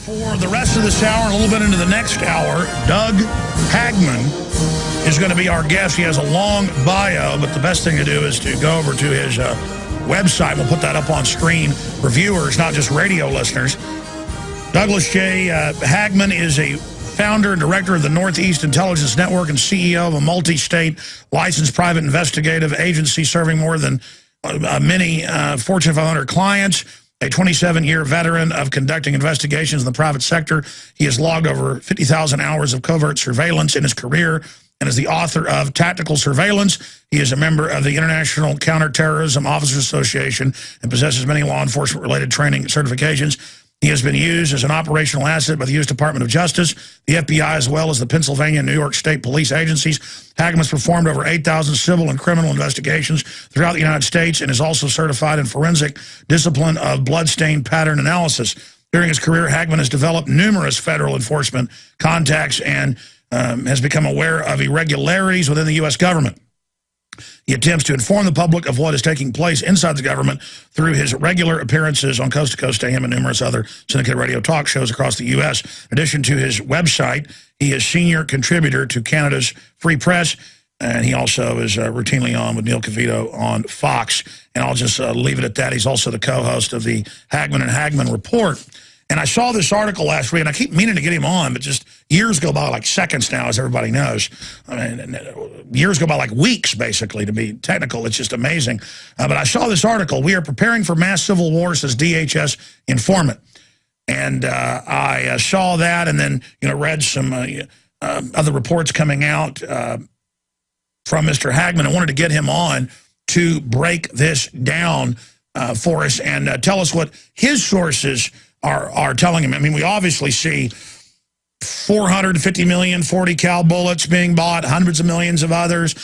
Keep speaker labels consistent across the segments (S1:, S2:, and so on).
S1: For the rest of this hour and a little bit into the next hour, Doug Hagman is going to be our guest. He has a long bio, but the best thing to do is to go over to his website. We'll put that up on screen for viewers, not just radio listeners. Douglas J. Hagman is a founder and director of the Northeast Intelligence Network and CEO of a multi-state licensed private investigative agency serving more than many Fortune 500 clients. A 27-year veteran of conducting investigations in the private sector, he has logged over 50,000 hours of covert surveillance in his career and is the author of Tactical Surveillance. He is a member of the International Counterterrorism Officers Association and possesses many law enforcement-related training certifications. He has been used as an operational asset by the U.S. Department of Justice, the FBI, as well as the Pennsylvania and New York State police agencies. Hagman has performed over 8,000 civil and criminal investigations throughout the United States and is also certified in forensic discipline of bloodstain pattern analysis. During his career, Hagman has developed numerous federal enforcement contacts and has become aware of irregularities within the U.S. government. He attempts to inform the public of what is taking place inside the government through his regular appearances on Coast to Coast AM and numerous other syndicated radio talk shows across the U.S. In addition to his website, he is senior contributor to Canada's Free Press, and he also is routinely on with Neil Cavito on Fox. And I'll just leave it at that. He's also the co-host of the Hagman and Hagman Report. And I saw this article last week, and I keep meaning to get him on, but just years go by like seconds now, as everybody knows. I mean, years go by like weeks, basically, to be technical. It's just amazing. But I saw this article. We are preparing for mass civil war, says DHS informant. And I saw that and then, read some other reports coming out from Mr. Hagman. I wanted to get him on to break this down for us and tell us what his sources are telling him. I mean, we obviously see 450 million 40 cal bullets being bought, hundreds of millions of others,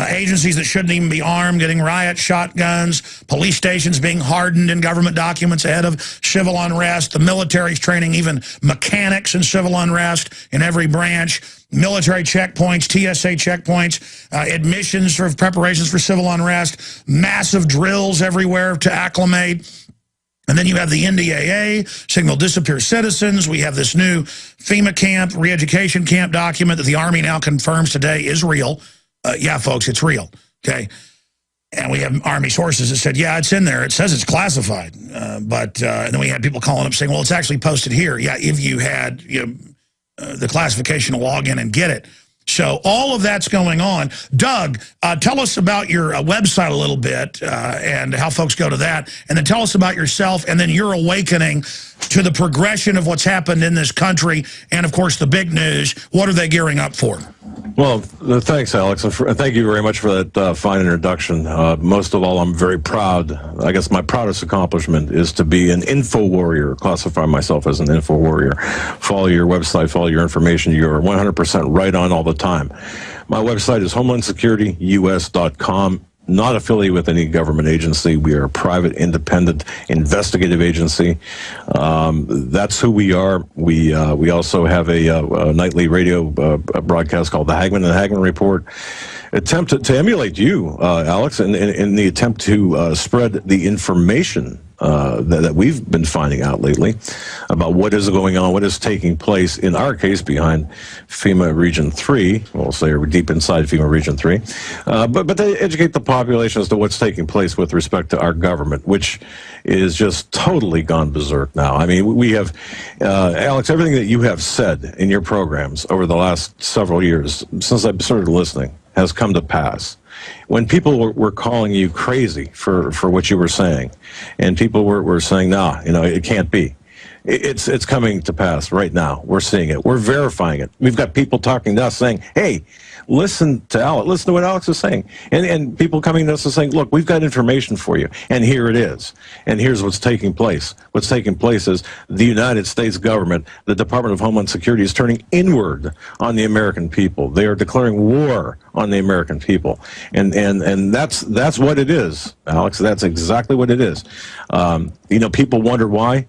S1: agencies that shouldn't even be armed getting riot shotguns, police stations being hardened in government documents ahead of civil unrest, the military's training even mechanics in civil unrest in every branch, military checkpoints, TSA checkpoints, admissions for preparations for civil unrest, massive drills everywhere to acclimate. And then you have the NDAA, signal disappear citizens. We have this new FEMA camp, re-education camp document that the Army now confirms today is real. Yeah, folks, it's real, okay? And we have Army sources that said, yeah, it's in there. It says it's classified. And then we had people calling up saying, well, it's actually posted here. Yeah, if you had the classification to log in and get it. So all of that's going on. Doug, tell us about your website a little bit and how folks go to that. And then tell us about yourself and then your awakening to the progression of what's happened in this country. And, of course, the big news. What are they gearing up for?
S2: Well, thanks, Alex. And thank you very much for that fine introduction. Most of all, I'm very proud. I guess my proudest accomplishment is to be an info warrior, classify myself as an info warrior. Follow your website, follow your information. You're 100% right on all the time. My website is homelandsecurityus.com. Not affiliated with any government agency. We are a private, independent, investigative agency. That's who we are. We also have a nightly radio broadcast called the Hagman and Hagman Report. Attempt to emulate you, Alex, in the attempt to spread the information that we've been finding out lately about what is going on, what is taking place, in our case, behind FEMA Region 3. We'll say we're deep inside FEMA Region 3. But to educate the population as to what's taking place with respect to our government, which is just totally gone berserk now. I mean, we have, Alex, everything that you have said in your programs over the last several years, since I've started listening, has come to pass. When people were calling you crazy for what you were saying, and people were saying, nah, it can't be. It's coming to pass right now. We're seeing it. We're verifying it. We've got people talking to us saying, hey, listen to Alex. Listen to what Alex is saying. And people coming to us and saying, look, we've got information for you. And here it is. And here's what's taking place. What's taking place is the United States government, the Department of Homeland Security, is turning inward on the American people. They are declaring war on the American people. And that's what it is, Alex. That's exactly what it is. People wonder why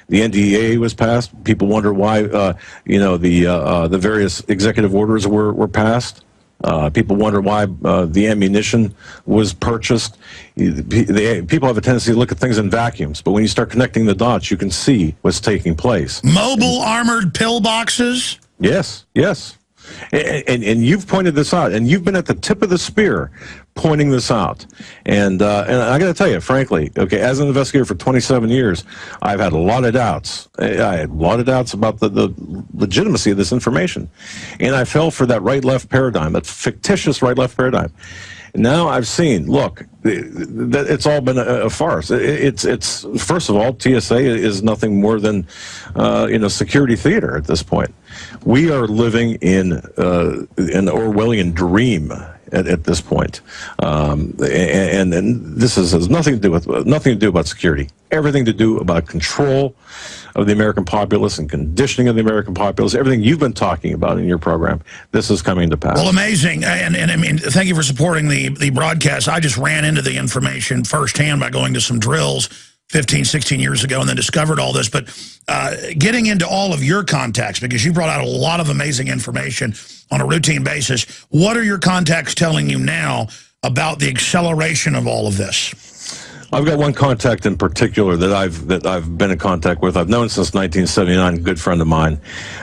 S2: the NDAA was passed. People wonder why, the various executive orders were passed. People wonder why the ammunition was purchased. People have a tendency to look at things in vacuums, but when you start connecting the dots, you can see what's taking place.
S1: Mobile armored pillboxes?
S2: Yes, yes. And you've pointed this out, and you've been at the tip of the spear pointing this out. And I got to tell you, frankly, okay, as an investigator for 27 years, I've had a lot of doubts. I had a lot of doubts about the legitimacy of this information. And I fell for that right-left paradigm, that fictitious right-left paradigm. Now I've seen, look, it's all been a farce. It's first of all, TSA is nothing more than security theater at this point. We are living in an Orwellian dream at this point, and this has nothing to do about security. Everything to do about control of the American populace and conditioning of the American populace. Everything you've been talking about in your program, this is coming to pass.
S1: Well, amazing, and I mean, thank you for supporting the broadcast. I just ran into the information firsthand by going to some drills 15, 16 years ago and then discovered all this. But getting into all of your contacts, because you brought out a lot of amazing information on a routine basis, what are your contacts telling you now about the acceleration of all of this?
S2: I've got one contact in particular that I've been in contact with. I've known since 1979, a good friend of mine.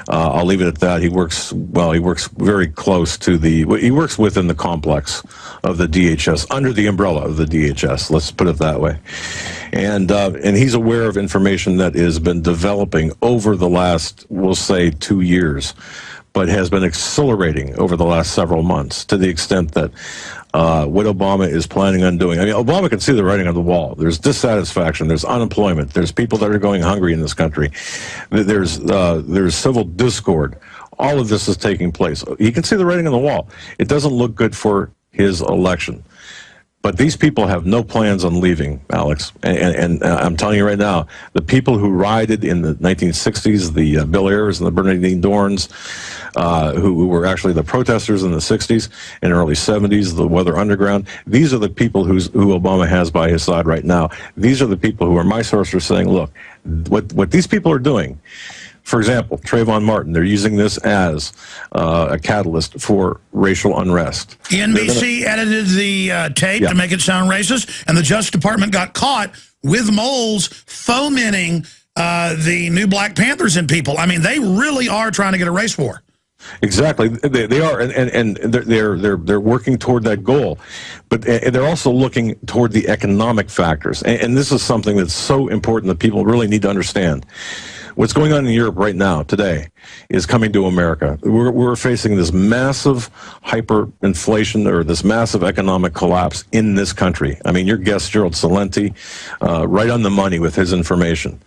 S2: I'll leave it at that. He works very close to he works within the complex of the DHS, under the umbrella of the DHS, let's put it that way. And he's aware of information that has been developing over the last, we'll say, 2 years, but has been accelerating over the last several months to the extent that what Obama is planning on doing. I mean, Obama can see the writing on the wall. There's dissatisfaction. There's unemployment. There's people that are going hungry in this country. There's civil discord. All of this is taking place. He can see the writing on the wall. It doesn't look good for his election. But these people have no plans on leaving, Alex. And I'm telling you right now, the people who rioted in the 1960s, the Bill Ayers and the Bernardine Dorns, who were actually the protesters in the 60s and early 70s, the Weather Underground, these are the people who Obama has by his side right now. These are the people who are my sources saying, look, what these people are doing, for example, Trayvon Martin, they're using this as a catalyst for racial unrest.
S1: NBC edited the tape to make it sound racist, and the Justice Department got caught with moles fomenting the new Black Panthers in people. I mean, they really are trying to get a race war.
S2: Exactly, they are, and they're working toward that goal, but they're also looking toward the economic factors, and this is something that's so important that people really need to understand. What's going on in Europe right now, today, is coming to America. We're facing this massive hyperinflation, or this massive economic collapse in this country. I mean, your guest, Gerald Celente, right on the money with his information.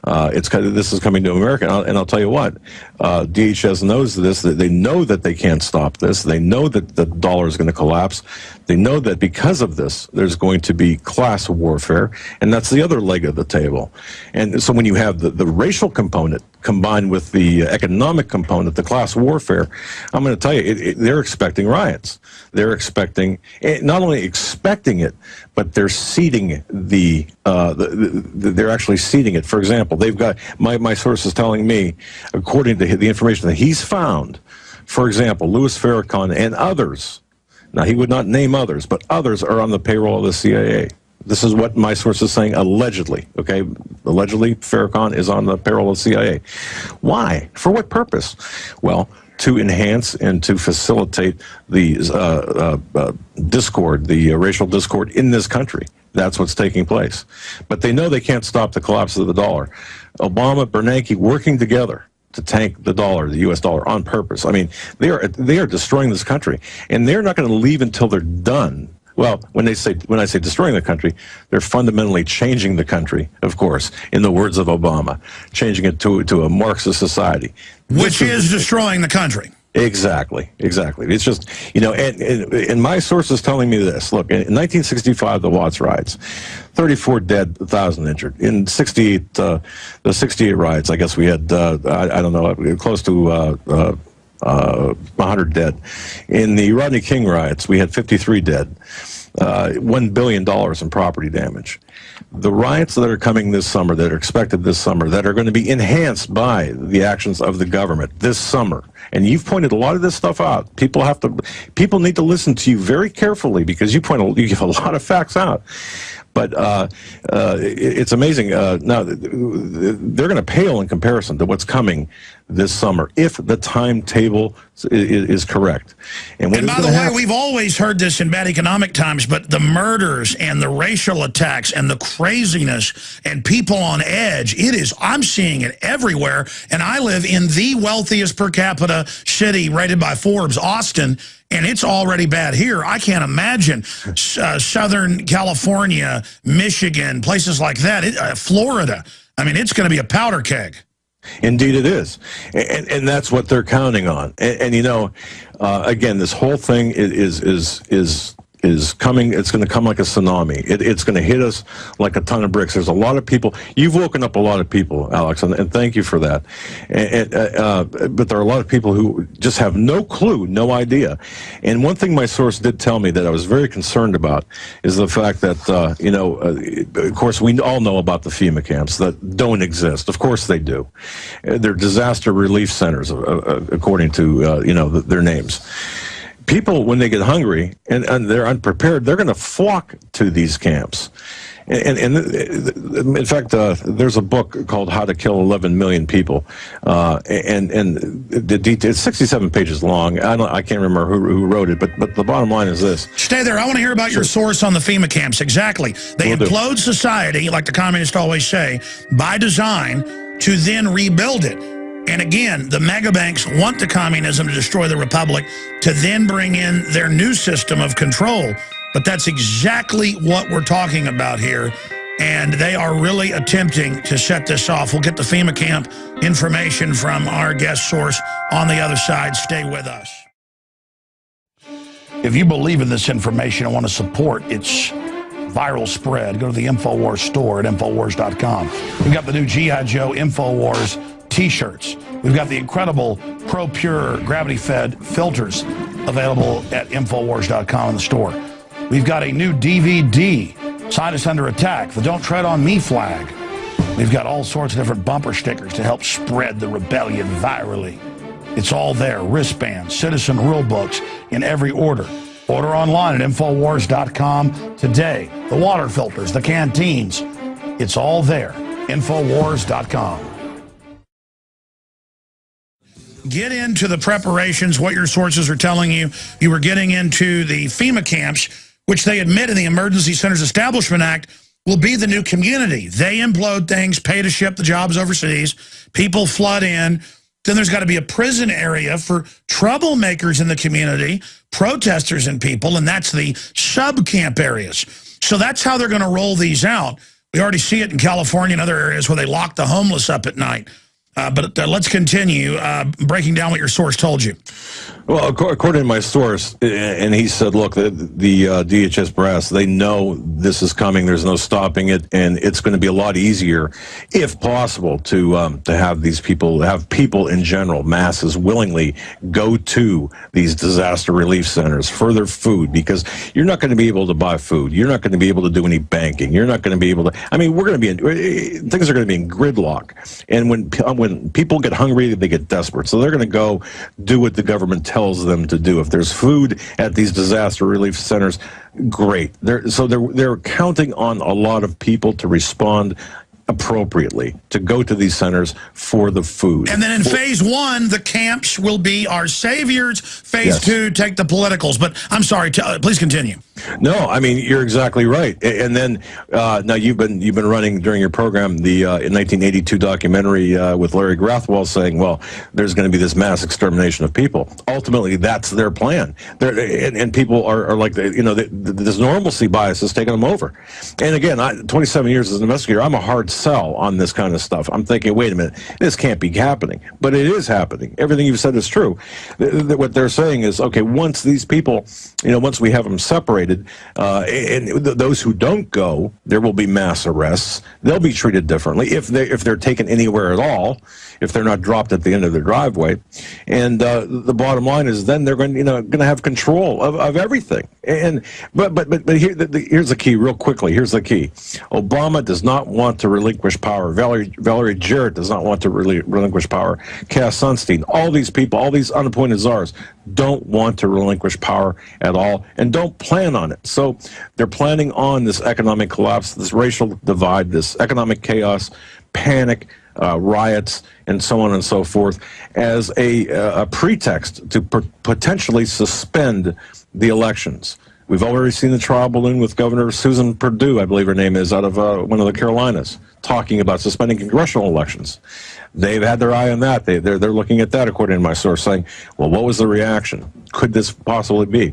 S2: This is coming to America, and I'll tell you what, DHS knows this. They know that they can't stop this. They know that the dollar is going to collapse. They know that because of this, there's going to be class warfare, and that's the other leg of the table. And so when you have the racial component combined with the economic component, the class warfare, I'm going to tell you, they're expecting riots. They're expecting, not only expecting it, but they're seeding they're actually seeding it. For example, they've got, my source is telling me, according to the information that he's found, for example, Louis Farrakhan and others, now he would not name others, but others are on the payroll of the CIA. This is what my source is saying, allegedly, okay? Allegedly, Farrakhan is on the payroll of the CIA. Why? For what purpose? Well, to enhance and to facilitate the discord, the racial discord in this country. That's what's taking place. But they know they can't stop the collapse of the dollar. Obama, Bernanke working together to tank the dollar, the U.S. dollar, on purpose. I mean, they are destroying this country, and they're not going to leave until they're done. Well, when I say destroying the country, they're fundamentally changing the country, of course, in the words of Obama, changing it to a Marxist society.
S1: Which is destroying the country.
S2: Exactly, exactly. It's just, and my source is telling me this. Look, in 1965, the Watts riots, 34 dead, 1,000 injured. In the 68 riots, I guess we had, I don't know, close to 100 dead. In the Rodney King riots, we had 53 dead. $1 billion in property damage. The riots that are coming this summer, that are expected this summer, that are going to be enhanced by the actions of the government this summer. And you've pointed a lot of this stuff out. People need to listen to you very carefully, because you give a lot of facts out. But it's amazing. Now, they're going to pale in comparison to what's coming this summer if the timetable is correct. And
S1: by the way, we've always heard this in bad economic times, but the murders and the racial attacks and the craziness and people on edge, I'm seeing it everywhere. And I live in the wealthiest per capita city rated by Forbes, Austin, and it's already bad here. I can't imagine Southern California, Michigan, places like that, Florida. I mean, it's going to be a powder keg.
S2: Indeed it is. And that's what they're counting on. And you know, again, this whole thing is coming. It's going to come like a tsunami. It's going to hit us like a ton of bricks. There's a lot of people. You've woken up a lot of people, Alex, and thank you for that. But there are a lot of people who just have no clue, no idea. And one thing my source did tell me that I was very concerned about is the fact that, you know, of course, we all know about the FEMA camps that don't exist. Of course they do. They're disaster relief centers, according to, you know, their names. People, when they get hungry and they're unprepared, they're going to flock to these camps. And in fact, there's a book called How to Kill 11 Million People, and it's 67 pages long. I can't remember who wrote it, but the bottom line is this. Stay
S1: there. I want to hear about your source on the FEMA camps. Exactly. They implode society, like the communists always say, by design, to then rebuild it. And again, the mega banks want the communism to destroy the republic to then bring in their new system of control. But that's exactly what we're talking about here. And they are really attempting to set this off. We'll get the FEMA camp information from our guest source on the other side. Stay with us. If you believe in this information and want to support its viral spread, go to the InfoWars store at InfoWars.com. We've got the new G.I. Joe InfoWars T-shirts. We've got the incredible ProPure gravity-fed filters available at InfoWars.com in the store. We've got a new DVD, Scientists Under Attack, the Don't Tread on Me flag. We've got all sorts of different bumper stickers to help spread the rebellion virally. It's all there. Wristbands, citizen rule books in every order. Order online at InfoWars.com today. The water filters, the canteens, it's all there. InfoWars.com. Get into the preparations, what your sources are telling you. You were getting into the FEMA camps, which they admit in the Emergency Centers Establishment Act will be the new community. They implode things, pay to ship the jobs overseas. People flood in. Then there's got to be a prison area for troublemakers in the community, protesters and people, and that's the sub-camp areas. So that's how they're going to roll these out. We already see it in California and other areas where they lock the homeless up at night. But let's continue breaking down what your source told you.
S2: Well, according to my source, and he said, look, the DHS brass, they know this is coming. There's no stopping it, and it's going to be a lot easier, if possible, to have these people, have people in general, masses, willingly go to these disaster relief centers for their food, because you're not going to be able to buy food. You're not going to be able to do any banking. You're not going to be able to. I mean, we're going to be things are going to be in gridlock, and when people get hungry, they get desperate. So they're going to go do what the government tells them to do. If there's food at these disaster relief centers, great. They're counting on a lot of people to respond appropriately, to go to these centers for the food.
S1: And then in phase one, the camps will be our saviors. Phase two, take the politicals. But I'm sorry, please continue.
S2: No, I mean, you're exactly right. And then now you've been running during your program the in 1982 documentary with Larry Grathwohl saying, well, there's going to be this mass extermination of people. Ultimately, that's their plan. And people are like, this normalcy bias is taking them over. And again, 27 years as an investigator, I'm a hard sell on this kind of stuff. I'm thinking, wait a minute, this can't be happening. But it is happening. Everything you've said is true. What they're saying is, okay, once these people, once we have them separated, vaccinated, and those who don't go, there will be mass arrests. They'll be treated differently if they're taken anywhere at all, if they're not dropped at the end of their driveway. And the bottom line is, then they're going to have control of everything. And but here's the key, real quickly. Here's the key: Obama does not want to relinquish power. Valerie Jarrett does not want to relinquish power. Cass Sunstein, all these people, all these unappointed czars, don't want to relinquish power at all, and don't plan on it. So they're planning on this economic collapse, this racial divide, this economic chaos, panic, riots, and so on and so forth, as a pretext to potentially suspend the elections. We've already seen the trial balloon with Governor Susan Perdue, I believe her name is, out of one of the Carolinas, talking about suspending congressional elections. They've had their eye on that. They're looking at that, according to my source, saying, well, what was the reaction? Could this possibly be?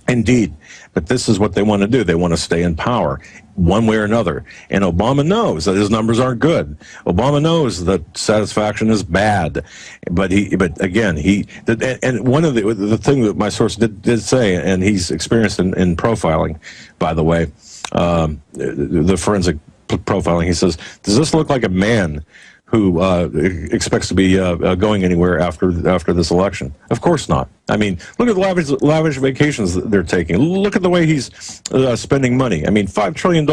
S2: Indeed. But this is what they want to do. They want to stay in power one way or another. And Obama knows that his numbers aren't good. Obama knows that satisfaction is bad. But again, and one of the thing that my source did say, and he's experienced in profiling, by the way, the forensic profiling, he says, does this look like a man who expects to be going anywhere after this election? Of course not. I mean, look at the lavish vacations that they're taking. Look at the way he's spending money. I mean, $5 trillion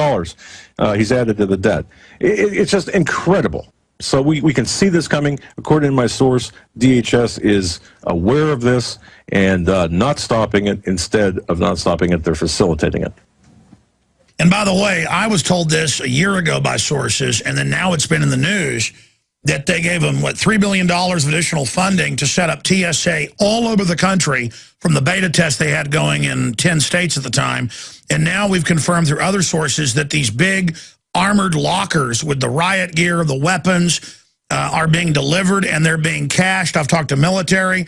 S2: he's added to the debt. It's just incredible. So we can see this coming. According to my source, DHS is aware of this and not stopping it. Instead of not stopping it, they're facilitating it.
S1: And by the way, I was told this a year ago by sources, and then now it's been in the news, that they gave them, what, $3 billion of additional funding to set up TSA all over the country from the beta test they had going in 10 states at the time. And now we've confirmed through other sources that these big armored lockers with the riot gear, the weapons, are being delivered and they're being cached. I've talked to military.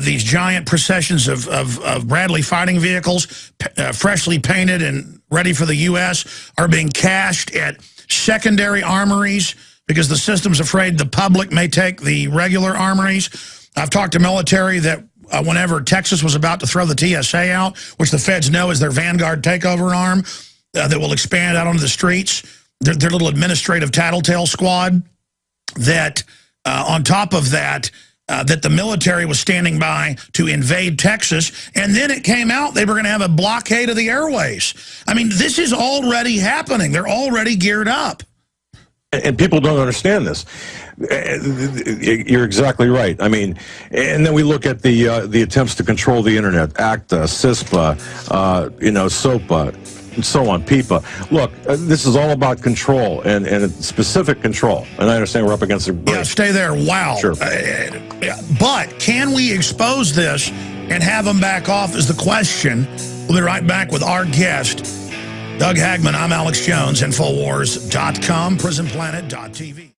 S1: These giant processions of Bradley fighting vehicles, freshly painted and ready for the U.S., are being cached at secondary armories because the system's afraid the public may take the regular armories. I've talked to military that whenever Texas was about to throw the TSA out, which the feds know is their Vanguard takeover arm that will expand out onto the streets, their little administrative tattletale squad, that on top of that, that the military was standing by to invade Texas, and then it came out they were going to have a blockade of the airways. I mean, this is already happening. They're already geared up.
S2: And people don't understand this. You're exactly right. I mean, and then we look at the attempts to control the internet, ACTA, CISPA, SOPA, and so on, PIPA. Look, this is all about control and specific control. And I understand we're up against the break.
S1: Yeah, stay there. Wow.
S2: Sure.
S1: But can we expose this and have them back off is the question. We'll be right back with our guest, Doug Hagman. I'm Alex Jones, Infowars.com, PrisonPlanet.tv.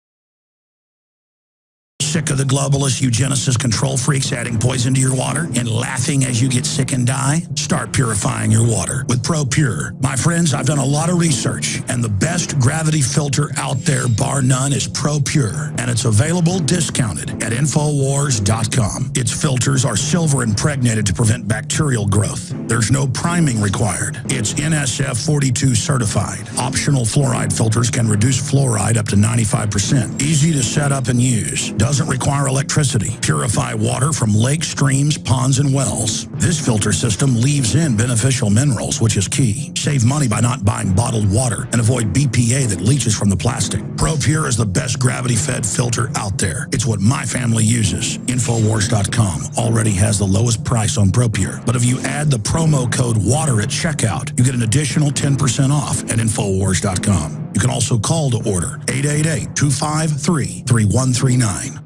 S1: Sick of the globalist eugenicist control freaks adding poison to your water and laughing as you get sick and die? Start purifying your water with ProPure. My friends, I've done a lot of research, and the best gravity filter out there, bar none, is ProPure, and it's available discounted at Infowars.com. Its filters are silver impregnated to prevent bacterial growth. There's no priming required. It's NSF 42 certified. Optional fluoride filters can reduce fluoride up to 95%. Easy to set up and use. Doesn't require electricity. Purify water from lakes, streams, ponds, and wells. This filter system leaves in beneficial minerals, which is key. Save money by not buying bottled water and avoid BPA that leaches from the plastic. ProPure is the best gravity-fed filter out there. It's what my family uses. Infowars.com already has the lowest price on ProPure. But if you add the promo code WATER at checkout, you get an additional 10% off at Infowars.com. You can also call to order 888-253-3139.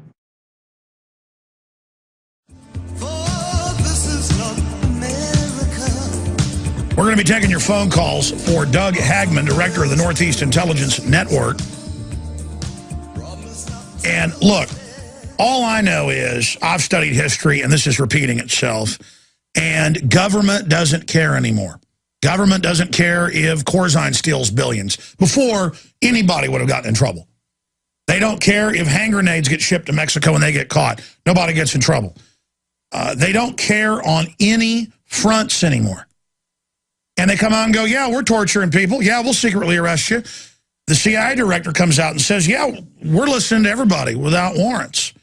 S1: We're going to be taking your phone calls for Doug Hagman, director of the Northeast Intelligence Network. And look, all I know is I've studied history, and this is repeating itself, and government doesn't care anymore. Government doesn't care if Corzine steals billions. Before, anybody would have gotten in trouble. They don't care if hand grenades get shipped to Mexico and they get caught. Nobody gets in trouble. They don't care on any fronts anymore. And they come out and go, yeah, we're torturing people. Yeah, we'll secretly arrest you. The CIA director comes out and says, yeah, we're listening to everybody without warrants.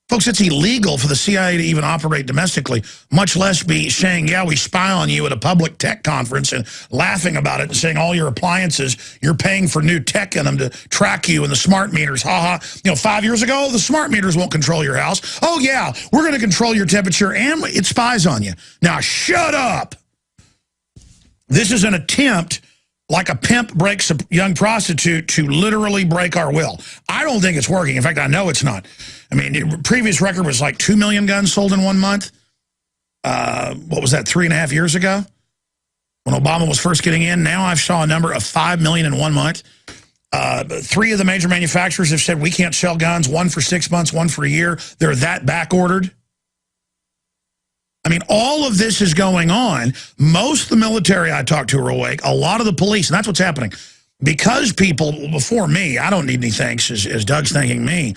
S1: Folks, it's illegal for the CIA to even operate domestically, much less be saying, yeah, we spy on you at a public tech conference and laughing about it and saying all your appliances, you're paying for new tech in them to track you and the smart meters. Ha ha. You know, 5 years ago, the smart meters won't control your house. Oh, yeah, we're going to control your temperature and it spies on you. Now, shut up. This is an attempt, like a pimp breaks a young prostitute, to literally break our will. I don't think it's working. In fact, I know it's not. I mean, the previous record was like 2 million guns sold in 1 month. What was that, 3.5 years ago? When Obama was first getting in. Now I've saw a number of 5 million in 1 month. 3 of the major manufacturers have said we can't sell guns, 1 for 6 months, 1 for a year. They're that back ordered. I mean, all of this is going on. Most of the military I talked to are awake. A lot of the police, and that's what's happening. Because people, before me, I don't need any thanks, as Doug's thanking me,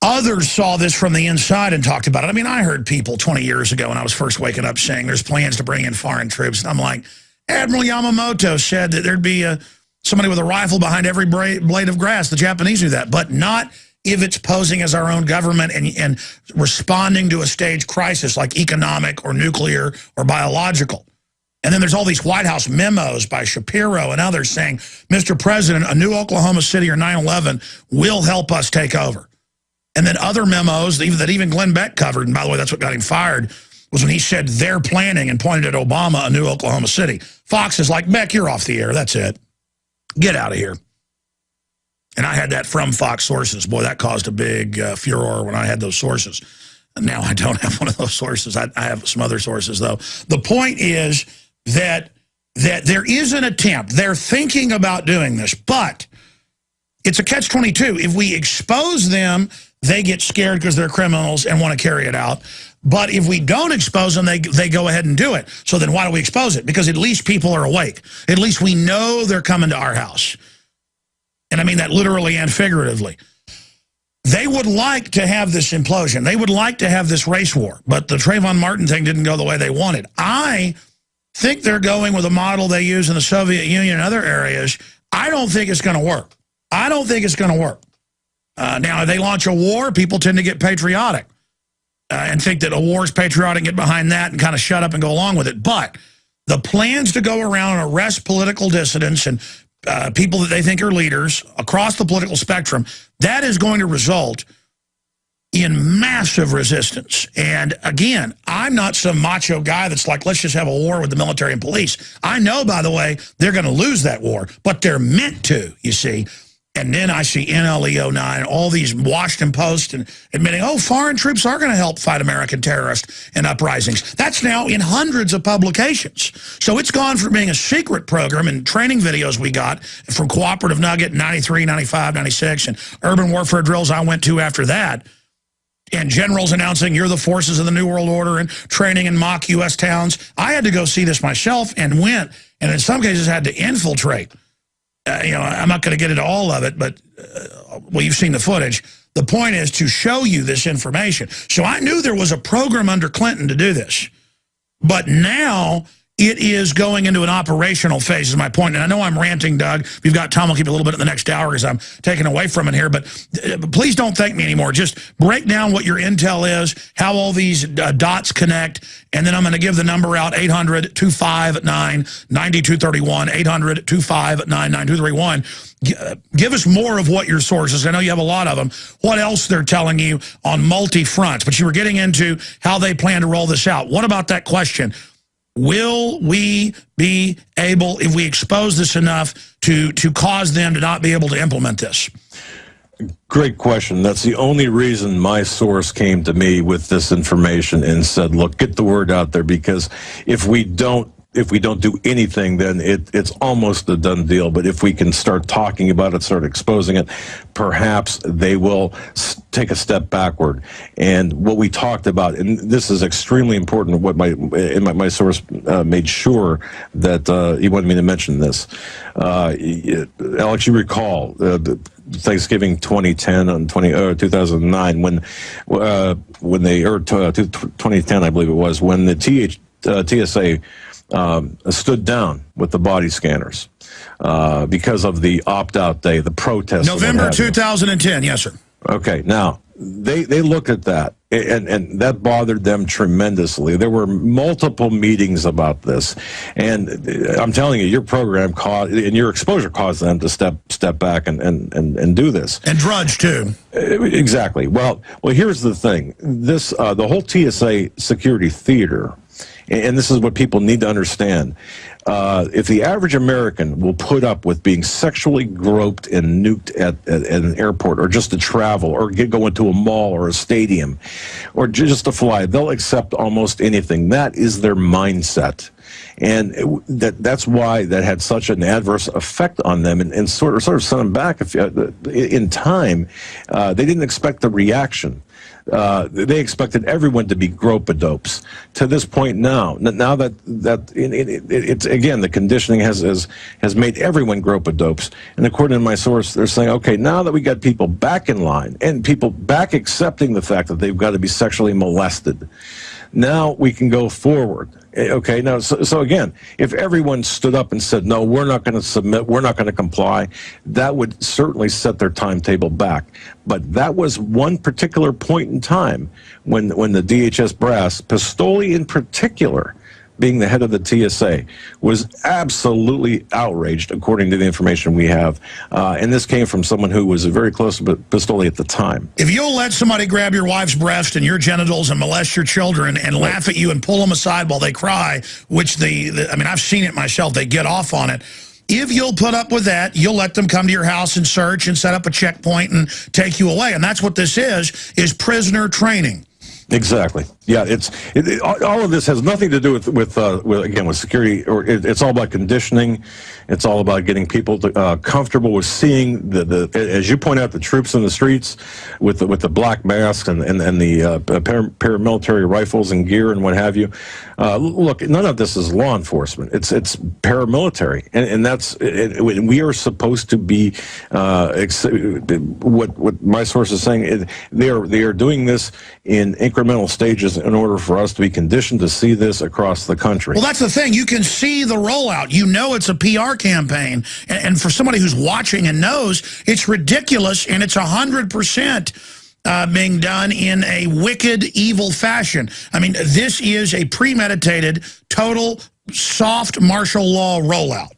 S1: others saw this from the inside and talked about it. I mean, I heard people 20 years ago when I was first waking up saying there's plans to bring in foreign troops. And I'm like, Admiral Yamamoto said that there'd be somebody with a rifle behind every blade of grass. The Japanese do that, but not if it's posing as our own government and responding to a stage crisis like economic or nuclear or biological. And then there's all these White House memos by Shapiro and others saying, Mr. President, a new Oklahoma City or 9/11 will help us take over. And then other memos that even Glenn Beck covered, and by the way, that's what got him fired, was when he said they're planning and pointed at Obama, a new Oklahoma City. Fox is like, Beck, you're off the air. That's it. Get out of here. And I had that from Fox sources. Boy, that caused a big furor when I had those sources. Now I don't have one of those sources. I have some other sources, though. The point is that there is an attempt. They're thinking about doing this, but it's a catch-22. If we expose them, they get scared because they're criminals and want to carry it out. But if we don't expose them, they go ahead and do it. So then why do we expose it? Because at least people are awake. At least we know they're coming to our house. And I mean that literally and figuratively. They would like to have this implosion. They would like to have this race war. But the Trayvon Martin thing didn't go the way they wanted. I think they're going with a model they use in the Soviet Union and other areas. I don't think it's going to work. I don't think it's going to work. Now, if they launch a war, people tend to get patriotic and think that a war is patriotic, get behind that and kind of shut up and go along with it. But the plans to go around and arrest political dissidents and people that they think are leaders across the political spectrum, that is going to result in massive resistance. And again, I'm not some macho guy that's like, let's just have a war with the military and police. I know, by the way, they're going to lose that war, but they're meant to, you see. And then I see NLE 09, all these Washington Post and admitting, oh, foreign troops are going to help fight American terrorists and uprisings. That's now in hundreds of publications. So it's gone from being a secret program and training videos we got from Cooperative Nugget in 93, 95, 96, and urban warfare drills I went to after that, and generals announcing you're the forces of the New World Order and training in mock U.S. towns. I had to go see this myself and went, and in some cases had to infiltrate. You know, I'm not going to get into all of it, but, well, you've seen the footage. The point is to show you this information. So I knew there was a program under Clinton to do this. But now it is going into an operational phase, is my point. And I know I'm ranting, Doug. If you've got time, I'll keep it a little bit in the next hour because I'm taking away from it here. But please don't thank me anymore. Just break down what your intel is, how all these dots connect, and then I'm going to give the number out, 800-259-9231, 800-259-9231. Give us more of what your sources. I know you have a lot of them. What else they're telling you on multi-fronts? But you were getting into how they plan to roll this out. What about that question? Will we be able, if we expose this enough, to cause them to not be able to implement this?
S2: Great question. That's the only reason my source came to me with this information and said, look, get the word out there, because if we don't do anything, then it's almost a done deal. But if we can start talking about it, start exposing it, perhaps they will take a step backward. And what we talked about, and this is extremely important, what my source made sure that he wanted me to mention this. Alex, you recall Thanksgiving 2010 and 2009 when they, or 2010, I believe it was, when the TSA stood down with the body scanners because of the opt-out day, the protest.
S1: November 2010, yes, sir.
S2: Okay, now, they looked at that, and that bothered them tremendously. There were multiple meetings about this, and I'm telling you, your program caused, and your exposure caused them to step back and do this.
S1: And Drudge, too.
S2: Exactly. Well, here's the thing. This, the whole TSA security theater, and this is what people need to understand. If the average American will put up with being sexually groped and nuked at an airport, or just to travel, or go into a mall or a stadium, or just to fly, they'll accept almost anything. That is their mindset. And that's why that had such an adverse effect on them, and sort of sent them back in time. They didn't expect the reaction. They expected everyone to be grope-a-dopes. To this point now that it's again, the conditioning has made everyone grope-a-dopes. And according to my source, they're saying, okay, now that we got people back in line and people back accepting the fact that they've got to be sexually molested, now we can go forward. Okay, now, so again, if everyone stood up and said, no, we're not going to submit, we're not going to comply, that would certainly set their timetable back. But that was one particular point in time when the DHS brass, Pistoli in particular, being the head of the TSA, was absolutely outraged, according to the information we have. And this came from someone who was very close to Pistoli at the time.
S1: If you'll let somebody grab your wife's breast and your genitals and molest your children and laugh at you and pull them aside while they cry, which I mean, I've seen it myself, they get off on it. If you'll put up with that, you'll let them come to your house and search and set up a checkpoint and take you away. And that's what this is prisoner training.
S2: Exactly. Yeah, all of this has nothing to do with security. Or it's all about conditioning. It's all about getting people comfortable with seeing as you point out, the troops in the streets with the black masks and the paramilitary rifles and gear and what have you. Look, none of this is law enforcement. It's paramilitary, and we are supposed to be what my source is saying. They are doing this in incremental stages in order for us to be conditioned to see this across the country. Well,
S1: that's the thing. You can see the rollout. You know it's a PR campaign. And for somebody who's watching and knows, it's ridiculous, and it's 100% being done in a wicked, evil fashion. I mean, this is a premeditated, total, soft martial law rollout.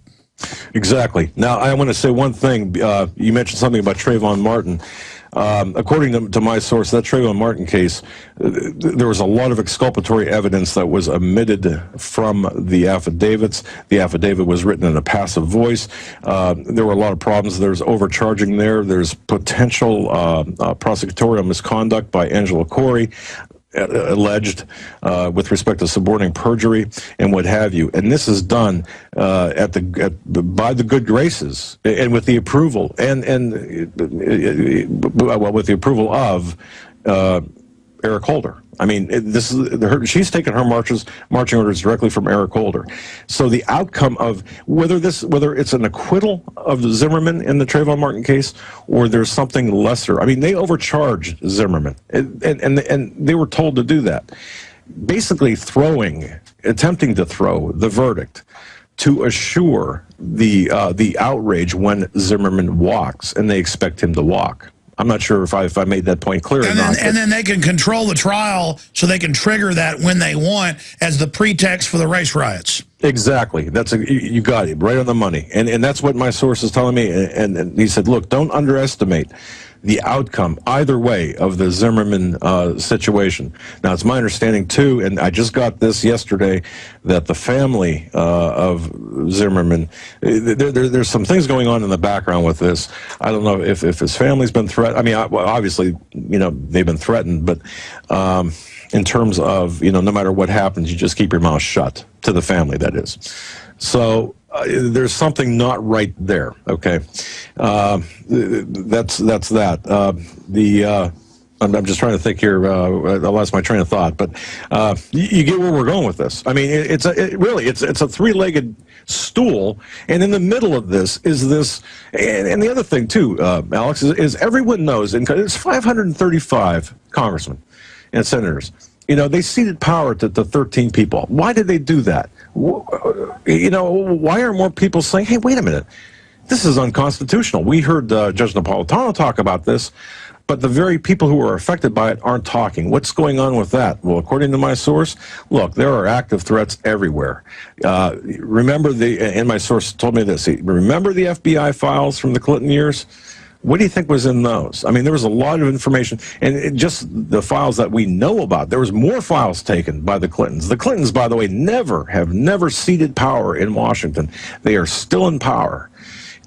S2: Exactly. Now, I want to say one thing. You mentioned something about Trayvon Martin. According to my source, that Trayvon Martin case, there was a lot of exculpatory evidence that was omitted from the affidavits. The affidavit was written in a passive voice. There were a lot of problems. There's overcharging there. There's potential prosecutorial misconduct by Angela Corey, alleged with respect to suborning perjury and what have you, and this is done by the good graces and with the approval with the approval of Eric Holder. I mean, she's taken her marching orders directly from Eric Holder. So the outcome of whether it's an acquittal of Zimmerman in the Trayvon Martin case, or there's something lesser. I mean, they overcharged Zimmerman, and they were told to do that. Basically, attempting to throw the verdict to assure the outrage when Zimmerman walks, and they expect him to walk. I'm not sure if I made that point clear or not.
S1: And then they can control the trial so they can trigger that when they want as the pretext for the race riots. Exactly.
S2: You got it right on the money. And that's what my source is telling me. And he said, look, don't underestimate the outcome either way of the Zimmerman situation. Now, it's my understanding, too, and I just got this yesterday, that the family of Zimmerman, there's some things going on in the background with this. I don't know if his family's been threatened. I mean, obviously, they've been threatened, but in terms of, no matter what happens, you just keep your mouth shut, to the family, that is. So there's something not right there, okay? That's that. I'm just trying to think here. I lost my train of thought, but you get where we're going with this. I mean, it's a three-legged stool, and in the middle of this is this. And the other thing too, Alex, is everyone knows, and it's 535 congressmen and senators. You know, they ceded power to 13 people. Why did they do that? You know, why are more people saying, hey, wait a minute, this is unconstitutional? We heard Judge Napolitano talk about this, but the very people who are affected by it aren't talking. What's going on with that? Well, according to my source, look, there are active threats everywhere. Remember, and my source told me this, remember the FBI files from the Clinton years? What do you think was in those? I mean, there was a lot of information, and just the files that we know about. There was more files taken by the Clintons. The Clintons, by the way, have never ceded power in Washington. They are still in power.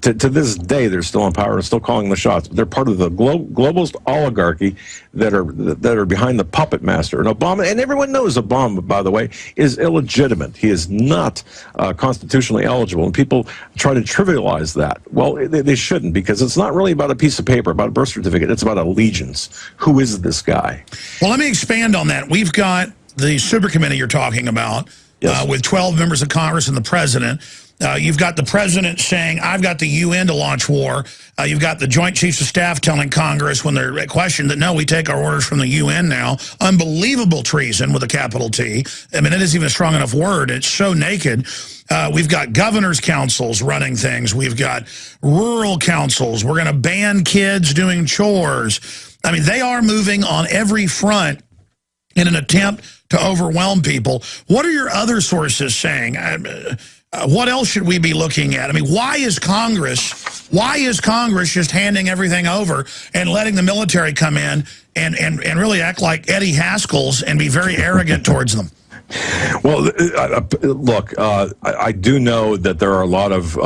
S2: To this day, they're still in power and still calling the shots. They're part of the globalist oligarchy that are behind the puppet master. And Obama, and everyone knows Obama, by the way, is illegitimate. He is not constitutionally eligible. And people try to trivialize that. Well, they shouldn't, because it's not really about a piece of paper, about a birth certificate. It's about allegiance. Who is this guy? Well,
S1: let me expand on that. We've got the super committee you're talking about, yes, with 12 members of Congress and the president. You've got the president saying, I've got the UN to launch war. You've got the Joint Chiefs of Staff telling Congress when they're questioned that, no, we take our orders from the UN now. Unbelievable treason with a capital T. I mean, it isn't even a strong enough word. It's so naked. We've got governors' councils running things. We've got rural councils. We're going to ban kids doing chores. I mean, they are moving on every front in an attempt to overwhelm people. What are your other sources saying? What else should we be looking at? I mean, why is Congress just handing everything over and letting the military come in and really act like Eddie Haskells and be very arrogant towards them?
S2: Well, look, I do know that there are a lot of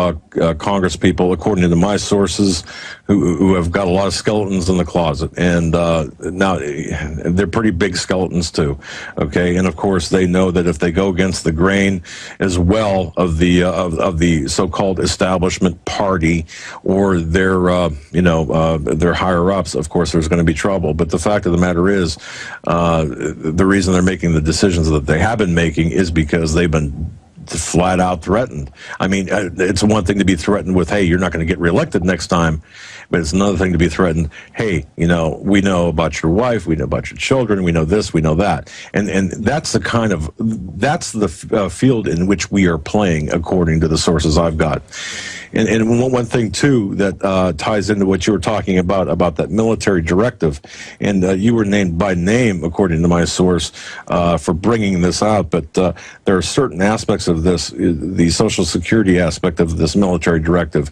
S2: Congress people, according to my sources, who have got a lot of skeletons in the closet, and now they're pretty big skeletons too. Okay, and of course they know that if they go against the grain as well of the so-called establishment party or their their higher ups, of course there's going to be trouble. But the fact of the matter is, the reason they're making the decisions that they have been making is because they've been flat out threatened. I mean, it's one thing to be threatened with, hey, you're not going to get reelected next time, but it's another thing to be threatened, hey, you know, we know about your wife, we know about your children, we know this, we know that. And that's the kind of, that's the field in which we are playing, according to the sources I've got. And one thing, too, that ties into what you were talking about that military directive, and you were named by name, according to my source, for bringing this out, but there are certain aspects of this, the Social Security aspect of this military directive.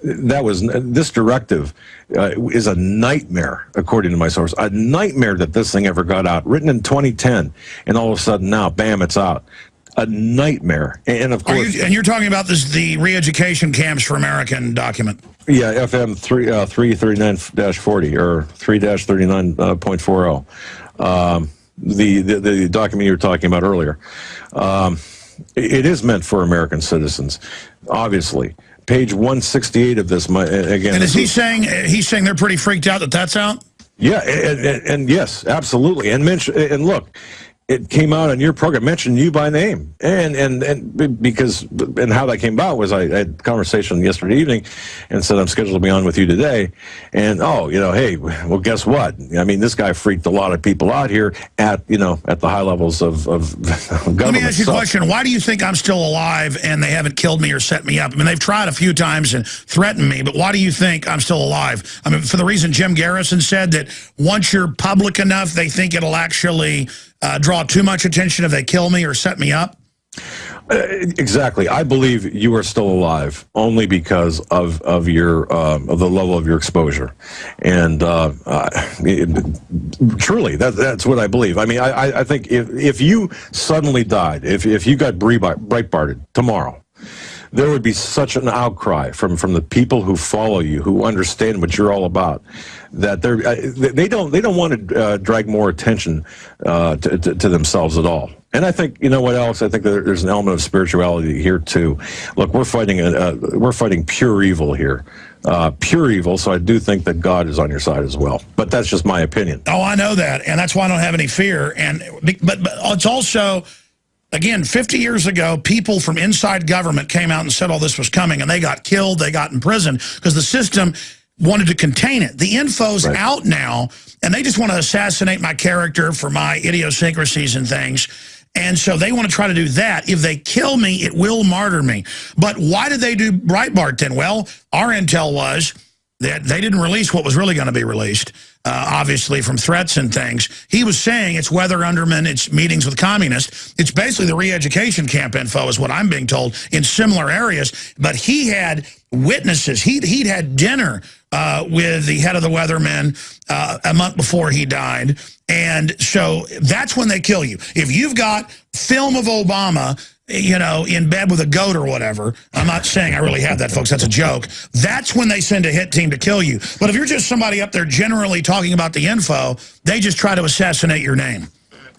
S2: This directive is a nightmare, according to my source, a nightmare that this thing ever got out, written in 2010, and all of a sudden now, bam, it's out. A nightmare. And of course,
S1: you're talking about the re-education camps for American document.
S2: Yeah, FM 339-40 or 3-39.40. The document you were talking about earlier. It is meant for American citizens, obviously. Page 168 of this, again.
S1: And is he saying they're pretty freaked out that that's out?
S2: Yeah, and yes, absolutely. And look, it came out on your program, mentioned you by name, and because how that came about was I had a conversation yesterday evening, and said I'm scheduled to be on with you today, and hey, well, guess what? I mean, this guy freaked a lot of people out here at the high levels of government.
S1: Let me ask you a question: why do you think I'm still alive and they haven't killed me or set me up? I mean, they've tried a few times and threatened me, but why do you think I'm still alive? I mean, for the reason Jim Garrison said that once you're public enough, they think it'll actually draw too much attention if they kill me or set me up?
S2: Exactly. I believe you are still alive only because of the level of your exposure, and truly, that's what I believe. I mean, I think if you suddenly died, if you got Breitbarted tomorrow, there would be such an outcry from the people who follow you, who understand what you're all about, that they don't want to drag more attention to themselves at all. And I think, you know what, Alex? I think there's an element of spirituality here too. Look, we're fighting pure evil here, pure evil. So I do think that God is on your side as well. But that's just my opinion.
S1: Oh, I know that, and that's why I don't have any fear. But it's also, again, 50 years ago, people from inside government came out and said all this was coming, and they got killed, they got in prison, because the system wanted to contain it. The info's out now, and they just want to assassinate my character for my idiosyncrasies and things. And so they want to try to do that. If they kill me, it will martyr me. But why did they do Breitbart then? Well, our intel was that they didn't release what was really going to be released, obviously from threats and things. He was saying it's weather undermen, it's meetings with communists. It's basically the re-education camp info is what I'm being told in similar areas. But he had witnesses. He'd had dinner with the head of the weathermen a month before he died. And so that's when they kill you. If you've got film of Obama, you know, in bed with a goat or whatever, I'm not saying I really have that, folks, that's a joke, that's when they send a hit team to kill you. But if you're just somebody up there generally talking about the info, they just try to assassinate your name.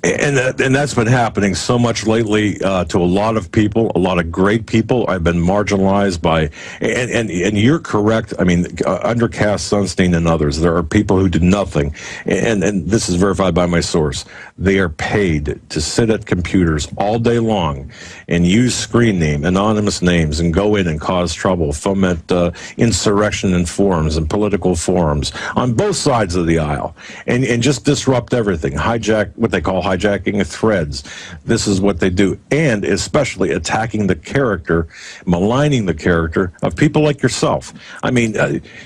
S2: And that's been happening so much lately to a lot of people, a lot of great people. I've been marginalized by, and you're correct. I mean, under Cass Sunstein and others, there are people who did nothing, and this is verified by my source. They are paid to sit at computers all day long and use screen name, anonymous names, and go in and cause trouble, foment insurrection in forums and political forums on both sides of the aisle, and just disrupt everything, hijack what they call hijacking threads. This is what they do, and especially attacking the character, maligning the character of people like yourself. I mean,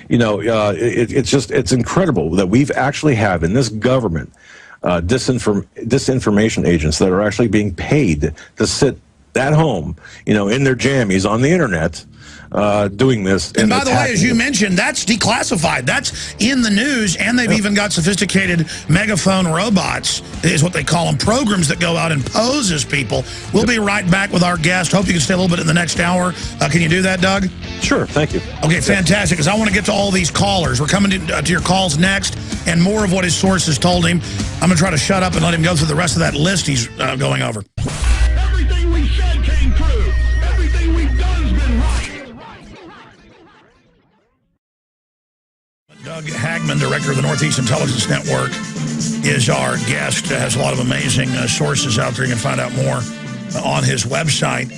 S2: you know, it's incredible that we've actually have in this government disinformation agents that are actually being paid to sit at home, you know, in their jammies on the internet, doing this.
S1: And by the way, as you mentioned, that's declassified. That's in the news, and they've even got sophisticated megaphone robots, is what they call them, programs that go out and pose as people. We'll be right back with our guest. Hope you can stay a little bit in the next hour. Can you do that, Doug?
S2: Sure, thank you.
S1: Okay, fantastic, because I want to get to all these callers. We're coming to your calls next, and more of what his sources told him. I'm going to try to shut up and let him go through the rest of that list he's going over.
S3: Everything we said came true. Everything we've done's been right.
S1: Doug Hagman, director of the Northeast Intelligence Network, is our guest. Has a lot of amazing sources out there. You can find out more on his website.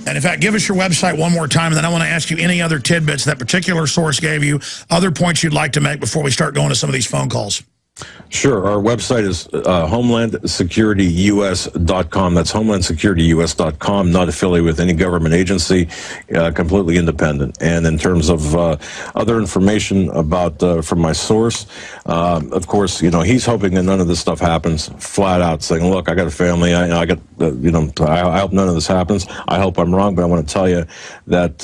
S1: And in fact, give us your website one more time, and then I want to ask you any other tidbits that particular source gave you, other points you'd like to make before we start going to some of these phone calls.
S2: Sure. Our website is HomelandSecurityUS.com. That's HomelandSecurityUS.com, not affiliated with any government agency, completely independent. And in terms of other information about from my source, of course, you know, he's hoping that none of this stuff happens, flat out saying, look, I got a family, I got, you know, I hope none of this happens. I hope I'm wrong, but I want to tell you that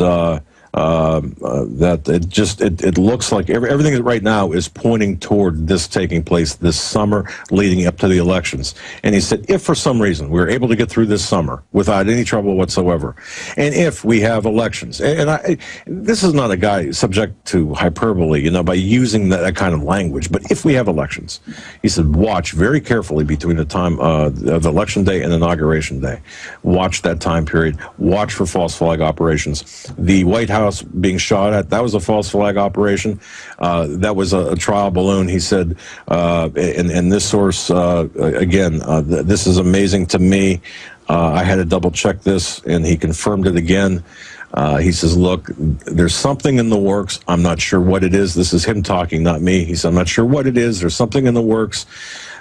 S2: that it looks like everything right now is pointing toward this taking place this summer leading up to the elections. And he said, if for some reason we're able to get through this summer without any trouble whatsoever, and if we have elections, and this is not a guy subject to hyperbole, you know, by using that kind of language, but if we have elections, he said, watch very carefully between the time of election day and inauguration day. Watch that time period. Watch for false flag operations. The White House being shot at, that was a false flag operation. That was a trial balloon, he said. And this source, again, this is amazing to me. I had to double check this, and he confirmed it again. He says, look, there's something in the works. I'm not sure what it is. This is him talking, not me. He said, I'm not sure what it is. There's something in the works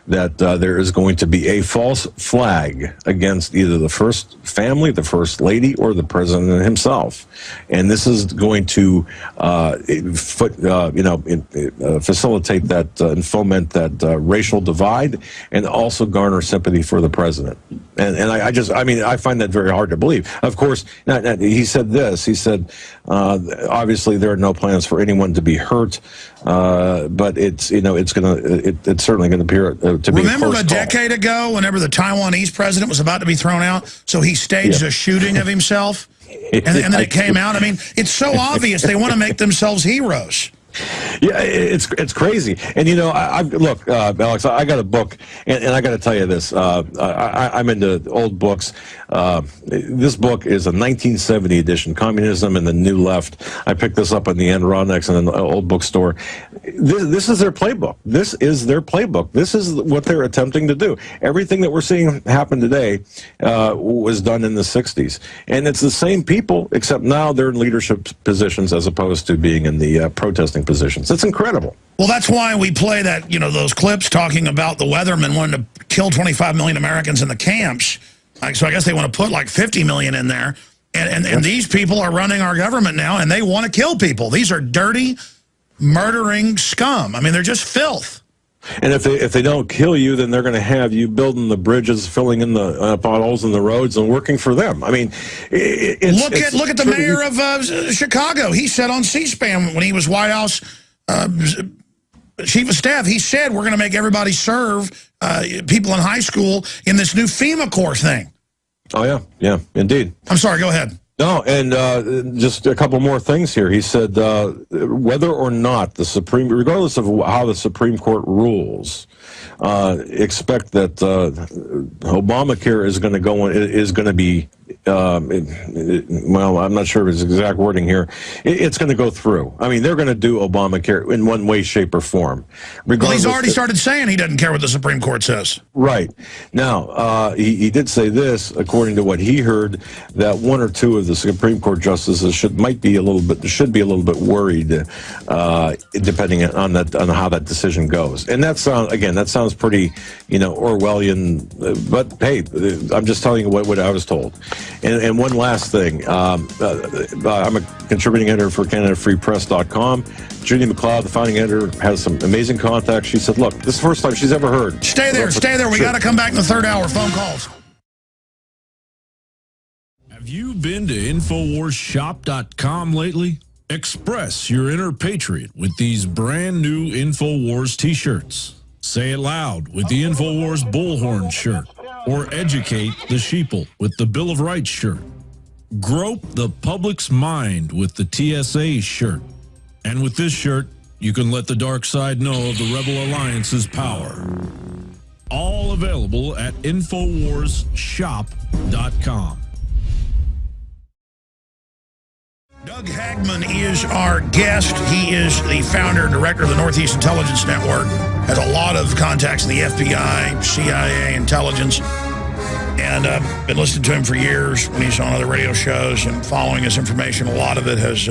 S2: that there is going to be a false flag against either the first family, the first lady, or the president himself. And this is going to facilitate that and foment that racial divide, and also garner sympathy for the president. And I find that very hard to believe. Of course, he said this. He said, obviously there are no plans for anyone to be hurt, but it's, you know, it's certainly going to appear to be.
S1: Remember a decade ago, whenever the Taiwanese president was about to be thrown out, so he staged a shooting of himself, and then it came out. I mean, it's so obvious they want to make themselves heroes.
S2: Yeah, it's crazy. And, you know, look, Alex, I got a book, and I got to tell you this. I'm into old books. This book is a 1970 edition, Communism and the New Left. I picked this up in the Adirondack in an old bookstore. This is their playbook. This is their playbook. This is what they're attempting to do. Everything that we're seeing happen today was done in the 60s. And it's the same people, except now they're in leadership positions as opposed to being in the protesting positions. It's incredible.
S1: Well, that's why we play that, those clips talking about the weathermen wanting to kill 25 million Americans in the camps. So I guess they want to put like 50 million in there. And these people are running our government now, and they want to kill people. These are dirty, murdering scum. I mean, they're just filth.
S2: And if they don't kill you, then they're going to have you building the bridges, filling in the potholes in the roads, and working for them. I mean,
S1: look at the mayor of Chicago. He said on C-SPAN when he was White House chief of staff, he said we're going to make everybody serve people in high school in this new FEMA Corps thing.
S2: Oh yeah, indeed.
S1: I'm sorry. Go ahead.
S2: No, and just a couple more things here. He said whether or not regardless of how the Supreme Court rules, expect that Obamacare is going to be well, I'm not sure of his exact wording here. It's going to go through. I mean, they're going to do Obamacare in one way, shape, or form.
S1: Well, he's already started saying he doesn't care what the Supreme Court says.
S2: Right. Now, he did say this, according to what he heard, that one or two of the Supreme Court justices should be a little bit worried, depending on how that decision goes. And that sounds pretty, Orwellian. But hey, I'm just telling you what I was told. And one last thing, I'm a contributing editor for CanadaFreePress.com. Judy McLeod, the founding editor, has some amazing contacts. She said, look, this is the first time she's ever heard.
S1: Stay there. We got to come back in the third hour. Phone calls.
S4: Have you been to InfoWarsShop.com lately? Express your inner patriot with these brand new InfoWars t-shirts. Say it loud with the InfoWars Bullhorn shirt. Or educate the sheeple with the Bill of Rights shirt. Grope the public's mind with the TSA shirt. And with this shirt, you can let the dark side know of the Rebel Alliance's power. All available at InfoWarsShop.com.
S1: Doug Hagman is our guest. He is the founder and director of the Northeast Intelligence Network. Has a lot of contacts in the FBI, CIA, intelligence. And I've been listening to him for years when he's on other radio shows and following his information. A lot of it has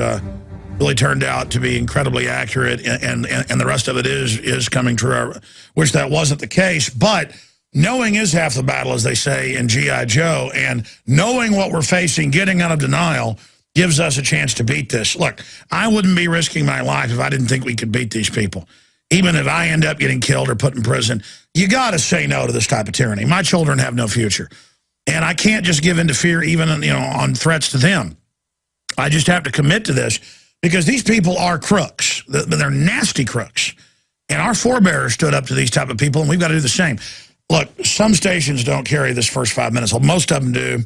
S1: really turned out to be incredibly accurate, and the rest of it is coming true. I wish that wasn't the case, but knowing is half the battle, as they say in G.I. Joe, and knowing what we're facing, getting out of denial, gives us a chance to beat this. Look, I wouldn't be risking my life if I didn't think we could beat these people. Even if I end up getting killed or put in prison, you got to say no to this type of tyranny. My children have no future. And I can't just give in to fear even on threats to them. I just have to commit to this because these people are crooks. They're nasty crooks. And our forebears stood up to these type of people, and we've got to do the same. Look, some stations don't carry this first 5 minutes. Well, most of them do.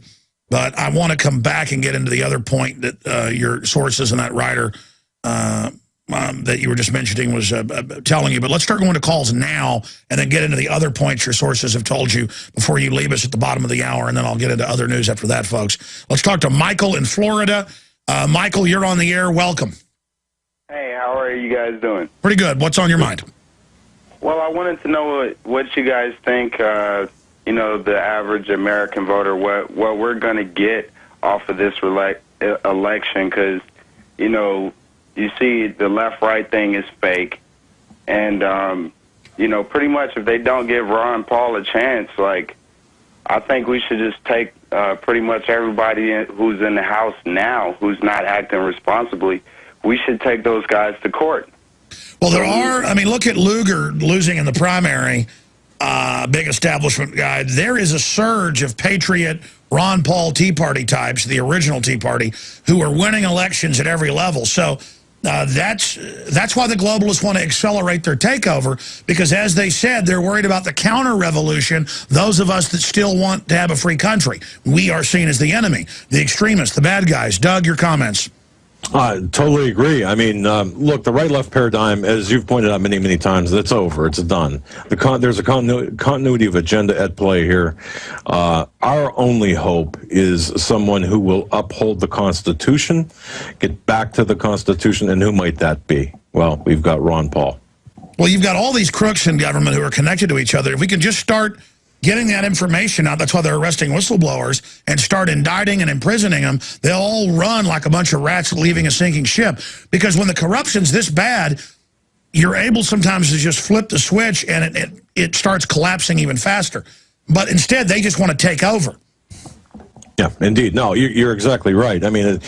S1: But I want to come back and get into the other point that your sources and that writer that you were just mentioning was telling you. But let's start going to calls now and then get into the other points your sources have told you before you leave us at the bottom of the hour, and then I'll get into other news after that, folks. Let's talk to Michael in Florida. Michael, you're on the air. Welcome.
S5: Hey, how are you guys doing?
S1: Pretty good. What's on your mind?
S5: Well, I wanted to know what you guys think, the average American voter, what we're going to get off of this election, because, you see the left-right thing is fake. And, pretty much if they don't give Ron Paul a chance, I think we should just take pretty much everybody who's in the House now who's not acting responsibly. We should take those guys to court.
S1: Well, there are, look at Lugar losing in the primary, big establishment guy. There is a surge of patriot Ron Paul Tea Party types, the original Tea Party, who are winning elections at every level. So that's why the globalists want to accelerate their takeover, because as they said, they're worried about the counter-revolution, those of us that still want to have a free country. We are seen as the enemy, the extremists, the bad guys. Doug, your comments.
S2: Totally agree. I mean, look, the right-left paradigm, as you've pointed out many, many times, it's over. It's done. There's a continuity of agenda at play here. Our only hope is someone who will uphold the Constitution, get back to the Constitution, and who might that be? Well, we've got Ron Paul.
S1: Well, you've got all these crooks in government who are connected to each other. If we can just start getting that information out, that's why they're arresting whistleblowers, and start indicting and imprisoning them, they'll all run like a bunch of rats leaving a sinking ship. Because when the corruption's this bad, you're able sometimes to just flip the switch and it starts collapsing even faster. But instead, they just want to take over.
S2: Yeah, indeed. No, you're exactly right. I mean,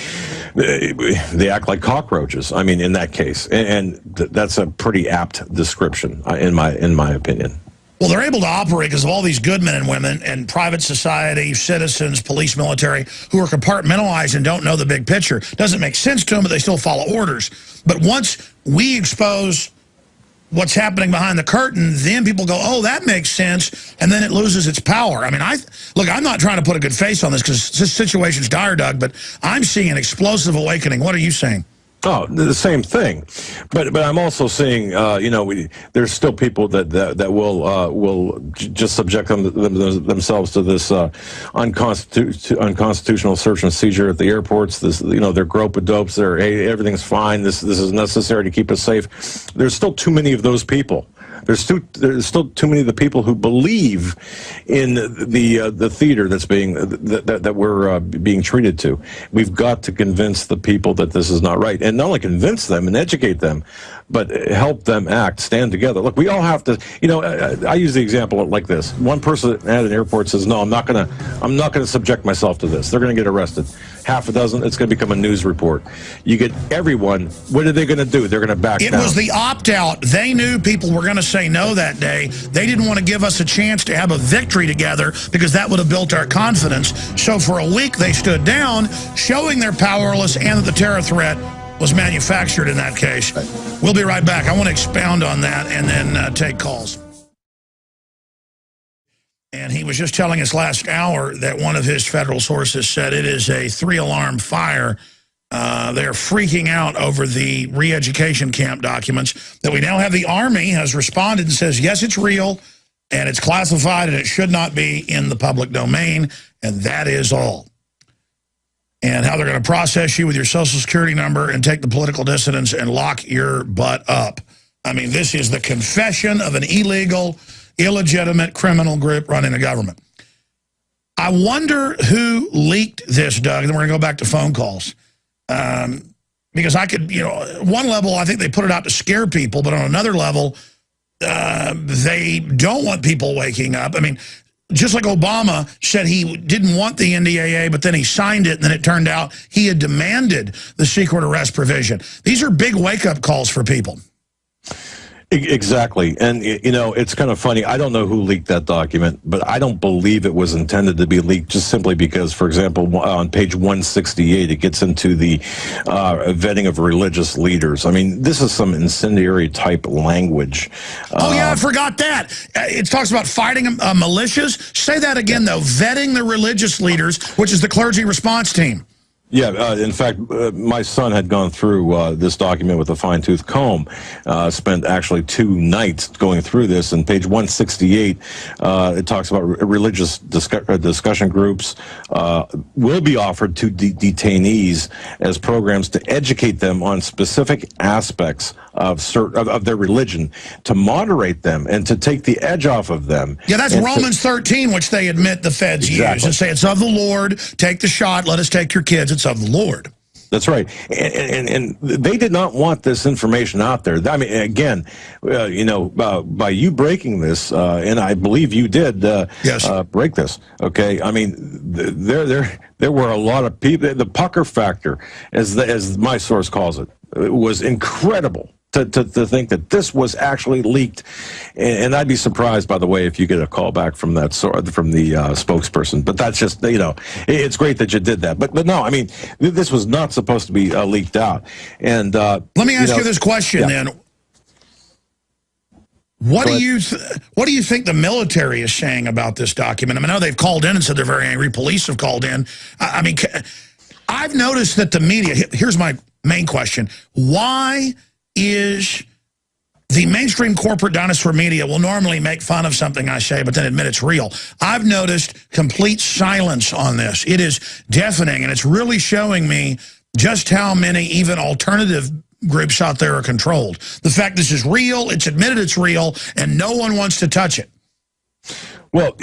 S2: they act like cockroaches. I mean, in that case, and that's a pretty apt description, in my opinion.
S1: Well, they're able to operate because of all these good men and women and private society, citizens, police, military, who are compartmentalized and don't know the big picture. Doesn't make sense to them, but they still follow orders. But once we expose what's happening behind the curtain, then people go, oh, that makes sense, and then it loses its power. I mean, look, I'm not trying to put a good face on this because this situation's dire, Doug, but I'm seeing an explosive awakening. What are you saying?
S2: Oh, the same thing, but I'm also seeing, there's still people that will just subject themselves to this unconstitutional search and seizure at the airports. This, they're grope-a-dopes. Hey, everything's fine. This is necessary to keep us safe. There's still too many of those people. There's still too many of the people who believe in the theater that's that we're being treated to. We've got to convince the people that this is not right, and not only convince them and educate them, but help them act, stand together. Look, we all have to. I use the example like this: one person at an airport says, "No, I'm not gonna subject myself to this. They're gonna get arrested." Half a dozen, it's going to become a news report. You get everyone, what are they going to do? They're going to back down.
S1: It was the opt-out. They knew people were going to say no that day. They didn't want to give us a chance to have a victory together because that would have built our confidence. So for a week, they stood down, showing they're powerless and that the terror threat was manufactured in that case. We'll be right back. I want to expound on that and then take calls. And he was just telling us last hour that one of his federal sources said it is a 3-alarm fire. They're freaking out over the re-education camp documents that we now have. The Army has responded and says, yes, it's real, and it's classified, and it should not be in the public domain, and that is all. And how they're going to process you with your Social Security number and take the political dissidents and lock your butt up. I mean, this is the confession of an illegitimate criminal group running the government. I wonder who leaked this, Doug, and then we're going to go back to phone calls. Because I could, one level, I think they put it out to scare people, but on another level, they don't want people waking up. I mean, just like Obama said he didn't want the NDAA, but then he signed it, and then it turned out he had demanded the secret arrest provision. These are big wake-up calls for people.
S2: Exactly. And, it's kind of funny. I don't know who leaked that document, but I don't believe it was intended to be leaked just simply because, for example, on page 168, it gets into the vetting of religious leaders. I mean, this is some incendiary type language.
S1: Oh, yeah, I forgot that. It talks about fighting militias. Say that again, though. Vetting the religious leaders, which is the clergy response team.
S2: Yeah, in fact, my son had gone through this document with a fine-tooth comb, spent actually 2 nights going through this, and page 168, it talks about religious discussion groups will be offered to detainees as programs to educate them on specific aspects of their religion, to moderate them and to take the edge off of them.
S1: Yeah, that's Romans 13, which they admit the feds use and say it's of the Lord, take the shot, let us take your kids, it's of the Lord.
S2: That's right. And they did not want this information out there. I mean, again, by you breaking this, and I believe you did break this, okay? I mean, there were a lot of people. The pucker factor, as my source calls it, was incredible. To think that this was actually leaked, and I'd be surprised, by the way, if you get a call back from the spokesperson. But that's just, it's great that you did that. But no, I mean, this was not supposed to be leaked out. And
S1: let me ask you this question then: What do you think the military is saying about this document? I mean, I know they've called in and said they're very angry. Police have called in. I mean, I've noticed that the media. Here's my main question. Why is the mainstream corporate dinosaur media will normally make fun of something I say, but then admit it's real? I've noticed complete silence on this. It is deafening, and it's really showing me just how many even alternative groups out there are controlled. The fact this is real, it's admitted it's real, and no one wants to touch it.
S2: Well,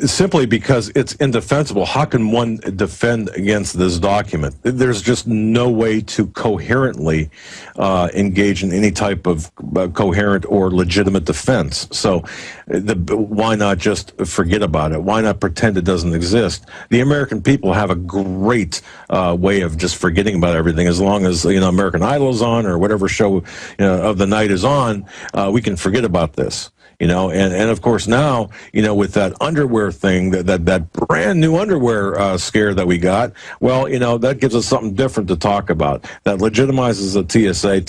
S2: simply because it's indefensible. How can one defend against this document? There's just no way to coherently engage in any type of coherent or legitimate defense. So why not just forget about it? Why not pretend it doesn't exist? The American people have a great way of just forgetting about everything. As long as, American Idol is on or whatever show of the night is on, we can forget about this. And of course now, with that underwear thing, that brand new underwear scare that we got, well, that gives us something different to talk about. That legitimizes the TSA,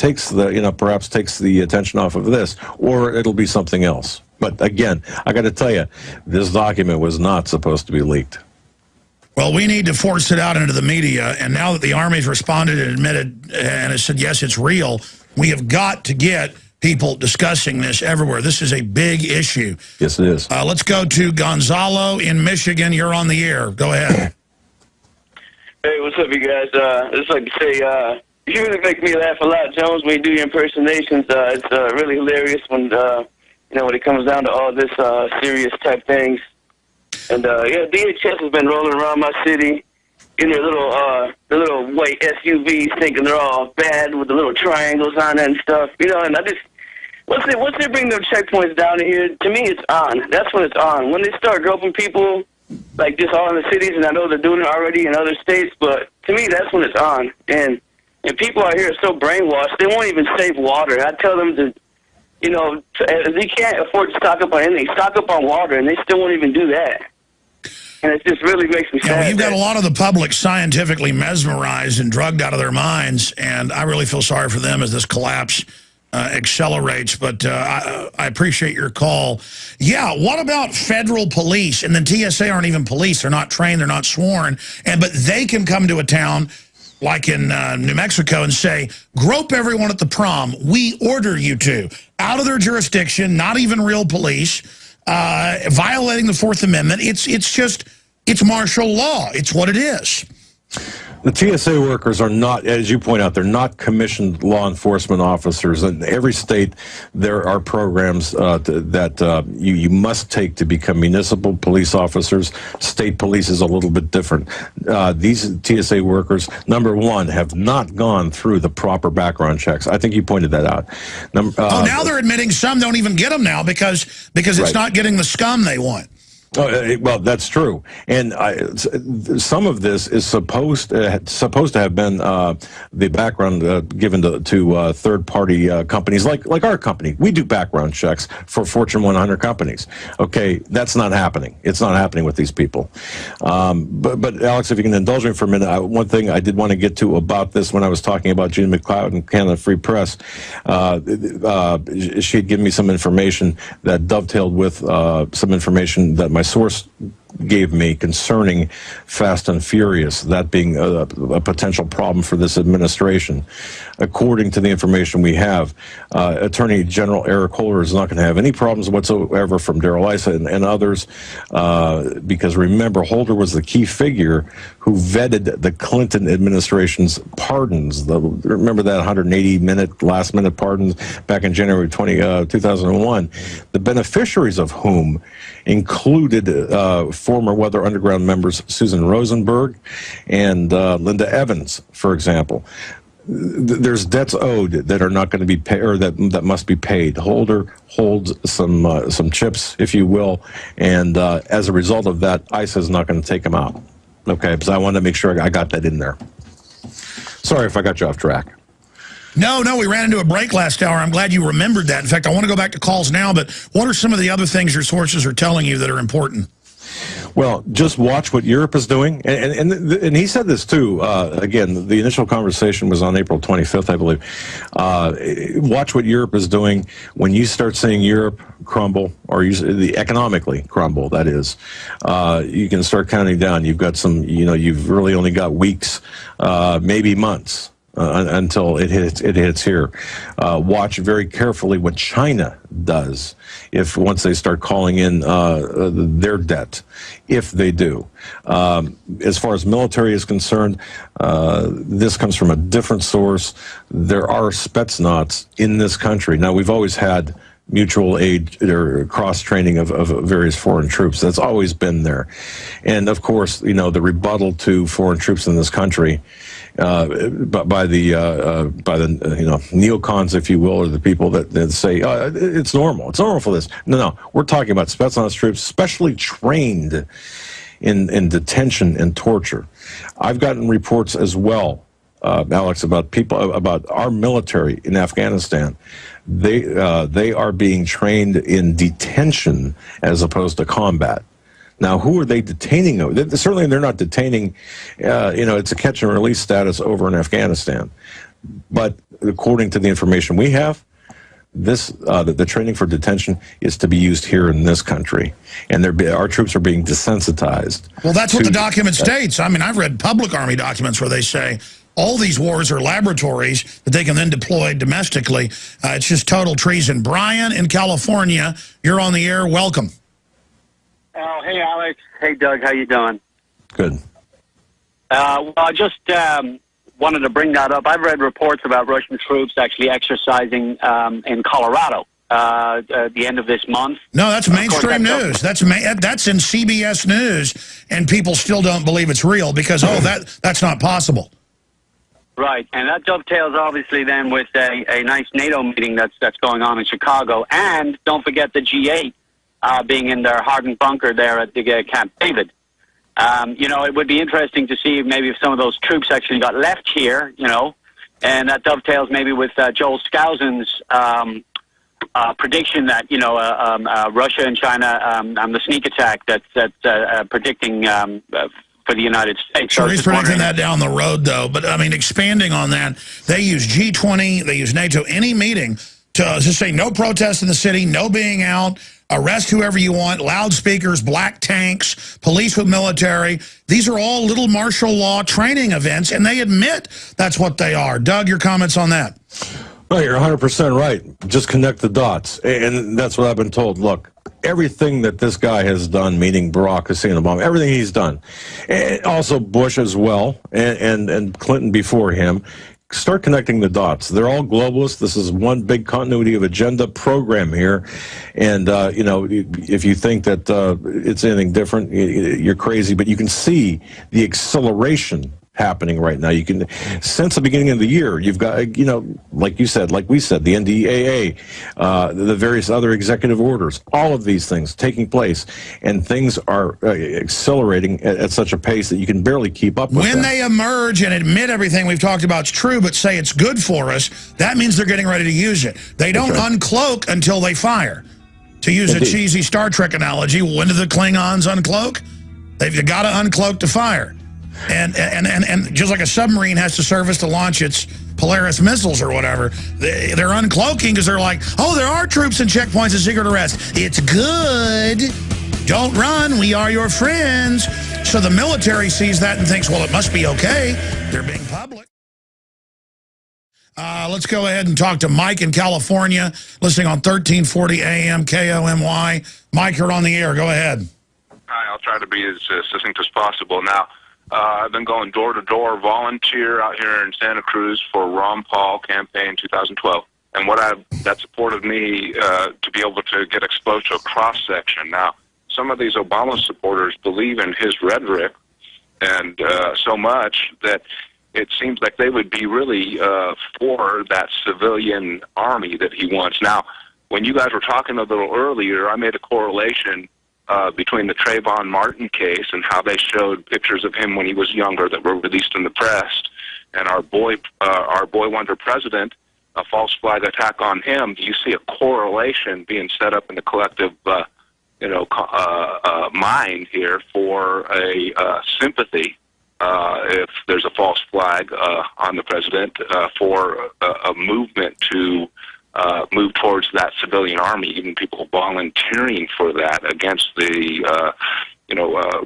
S2: perhaps takes the attention off of this, or it'll be something else. But again, I got to tell you, this document was not supposed to be leaked.
S1: Well, we need to force it out into the media, and now that the Army's responded and admitted and has said, yes, it's real, we have got to get people discussing this everywhere. This is a big issue.
S2: Yes, it is.
S1: Let's go to Gonzalo in Michigan. You're on the air. Go ahead.
S6: Hey, what's up, you guys? I just like to say, you really make me laugh a lot, Jones, when you do your impersonations. It's really hilarious when, when it comes down to all this serious type things. And, DHS has been rolling around my city in their little white SUVs, thinking they're all bad with the little triangles on it and stuff. And I just, once they bring their checkpoints down here, to me it's on. That's when it's on. When they start groping people, like just all in the cities, and I know they're doing it already in other states, but to me that's when it's on. And people out here are so brainwashed, they won't even save water. I tell them to, they can't afford to stock up on anything, stock up on water, and they still won't even do that. And it just really makes me sad.
S1: Well, you've got a lot of the public scientifically mesmerized and drugged out of their minds, and I really feel sorry for them as this collapse accelerates. But I appreciate your call. Yeah, what about federal police? And then TSA aren't even police. They're not trained. They're not sworn. But they can come to a town like in New Mexico and say, grope everyone at the prom. We order you to. Out of their jurisdiction, not even real police. Violating the Fourth Amendment. It's martial law. It's what it is.
S2: The TSA workers are not, as you point out, they're not commissioned law enforcement officers. In every state, there are programs that you must take to become municipal police officers. State police is a little bit different. These TSA workers, number one, have not gone through the proper background checks. I think you pointed that out.
S1: Now they're admitting some don't even get them now because it's not getting the scum they want.
S2: Well, that's true, and some of this is supposed to have been the background given to third-party companies like our company. We do background checks for Fortune 100 companies. Okay, that's not happening. It's not happening with these people. But Alex, if you can indulge me for a minute, one thing I did want to get to about this when I was talking about Gene McLeod and Canada Free Press, she had given me some information that dovetailed with some information that my source gave me concerning Fast and Furious, that being a potential problem for this administration. According to the information we have, Attorney General Eric Holder is not going to have any problems whatsoever from Darrell Issa and others, because remember, Holder was the key figure who vetted the Clinton administration's pardons. Remember that 180-minute, last-minute pardons back in January 2001, the beneficiaries of whom included former Weather Underground members Susan Rosenberg and Linda Evans, for example. There's debts owed that are not going to be paid, or that must be paid. Holder holds some chips, if you will, and as a result of that, ICE is not going to take them out. Okay, because I wanted to make sure I got that in there. Sorry if I got you off track.
S1: No, we ran into a break last hour. I'm glad you remembered that. In fact, I want to go back to calls now, but what are some of the other things your sources are telling you that are important?
S2: Well, just watch what Europe is doing. And he said this, too. Again, the initial conversation was on April 25th, I believe. Watch what Europe is doing. When you start seeing Europe crumble, or economically crumble, that is, you can start counting down. You've got some, you've really only got weeks, maybe months, until it hits here. Watch very carefully what China does once they start calling in their debt, if they do. As far as military is concerned, this comes from a different source. There are Spetsnaz in this country. Now, we've always had mutual aid or cross-training of various foreign troops. That's always been there. And, of course, the rebuttal to foreign troops in this country by the neocons, if you will, or the people that say, it's normal. It's normal for this. No. We're talking about Spetsnaz troops specially trained in detention and torture. I've gotten reports as well, Alex, about our military in Afghanistan. They are being trained in detention as opposed to combat. Now, who are they detaining? Certainly, they're not detaining. It's a catch and release status over in Afghanistan. But according to the information we have, the training for detention is to be used here in this country, and our troops are being desensitized.
S1: Well, that's what the document states. I mean, I've read public Army documents where they say all these wars are laboratories that they can then deploy domestically. It's just total treason. Brian in California, you're on the air. Welcome.
S7: Oh, hey, Alex. Hey, Doug. How you doing?
S2: Good.
S7: Well, I just wanted to bring that up. I've read reports about Russian troops actually exercising in Colorado at the end of this month.
S1: No, that's mainstream news. That's in CBS News, and people still don't believe it's real because, that's not possible.
S7: Right, and that dovetails obviously then with a nice NATO meeting that's going on in Chicago, and don't forget the G8 being in their hardened bunker there at the Camp David. It would be interesting to see maybe if some of those troops actually got left here, and that dovetails maybe with Joel Skousen's prediction that, Russia and China, the sneak attack that's predicting for the United States.
S1: Sure, he's predicting that down the road, though. But, I mean, expanding on that, they use G20, they use NATO, any meeting to just say no protest in the city, no being out, arrest whoever you want, loudspeakers, black tanks, police with military. These are all little martial law training events, and they admit that's what they are. Doug, your comments on that?
S2: Well, you're 100% right. Just connect the dots. And that's what I've been told. Look, everything that this guy has done, meaning Barack Hussein Obama, everything he's done, and also Bush as well, and Clinton before him, start connecting the dots. They're all globalists. This is one big continuity of agenda program here. And, if you think that it's anything different, you're crazy. But you can see the acceleration happening right now. You can, since the beginning of the year, you've got, like we said, the NDAA, the various other executive orders, all of these things taking place, and things are accelerating at such a pace that you can barely keep up with
S1: When they emerge and admit everything we've talked about is true, but say it's good for us, that means they're getting ready to use it. They don't uncloak until they fire. To use a cheesy Star Trek analogy, when do the Klingons uncloak? They've got to uncloak to fire. And just like a submarine has to service to launch its Polaris missiles or whatever, they're uncloaking because they're like, oh, there are troops and checkpoints and secret arrest. It's good. Don't run. We are your friends. So the military sees that and thinks, well, it must be okay. They're being public. Let's go ahead and talk to Mike in California, listening on 1340 AM KOMY. Mike, you're on the air. Go ahead.
S8: Hi, I'll try to be as succinct as possible. Now, I've been going door-to-door volunteer out here in Santa Cruz for Ron Paul campaign 2012. And that supported me to be able to get exposed to a cross-section. Now, some of these Obama supporters believe in his rhetoric and so much that it seems like they would be really for that civilian army that he wants. Now, when you guys were talking a little earlier, I made a correlation between the Trayvon Martin case and how they showed pictures of him when he was younger that were released in the press, and our boy wonder president, a false flag attack on him. Do you see a correlation being set up in the collective, mind here for a sympathy if there's a false flag on the president for a movement to move towards that civilian army, even people volunteering for that against the,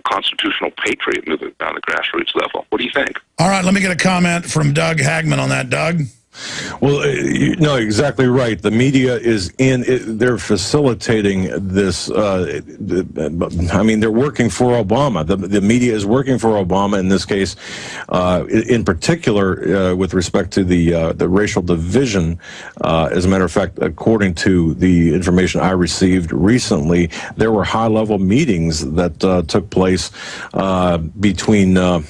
S8: constitutional patriot movement on the grassroots level. What do you think?
S1: All right, let me get a comment from Doug Hagman on that. Doug?
S2: Well, no, exactly right. The media is they're facilitating this. I mean, they're working for Obama. The media is working for Obama in this case, in particular, with respect to the racial division. As a matter of fact, according to the information I received recently, there were high-level meetings that took place between some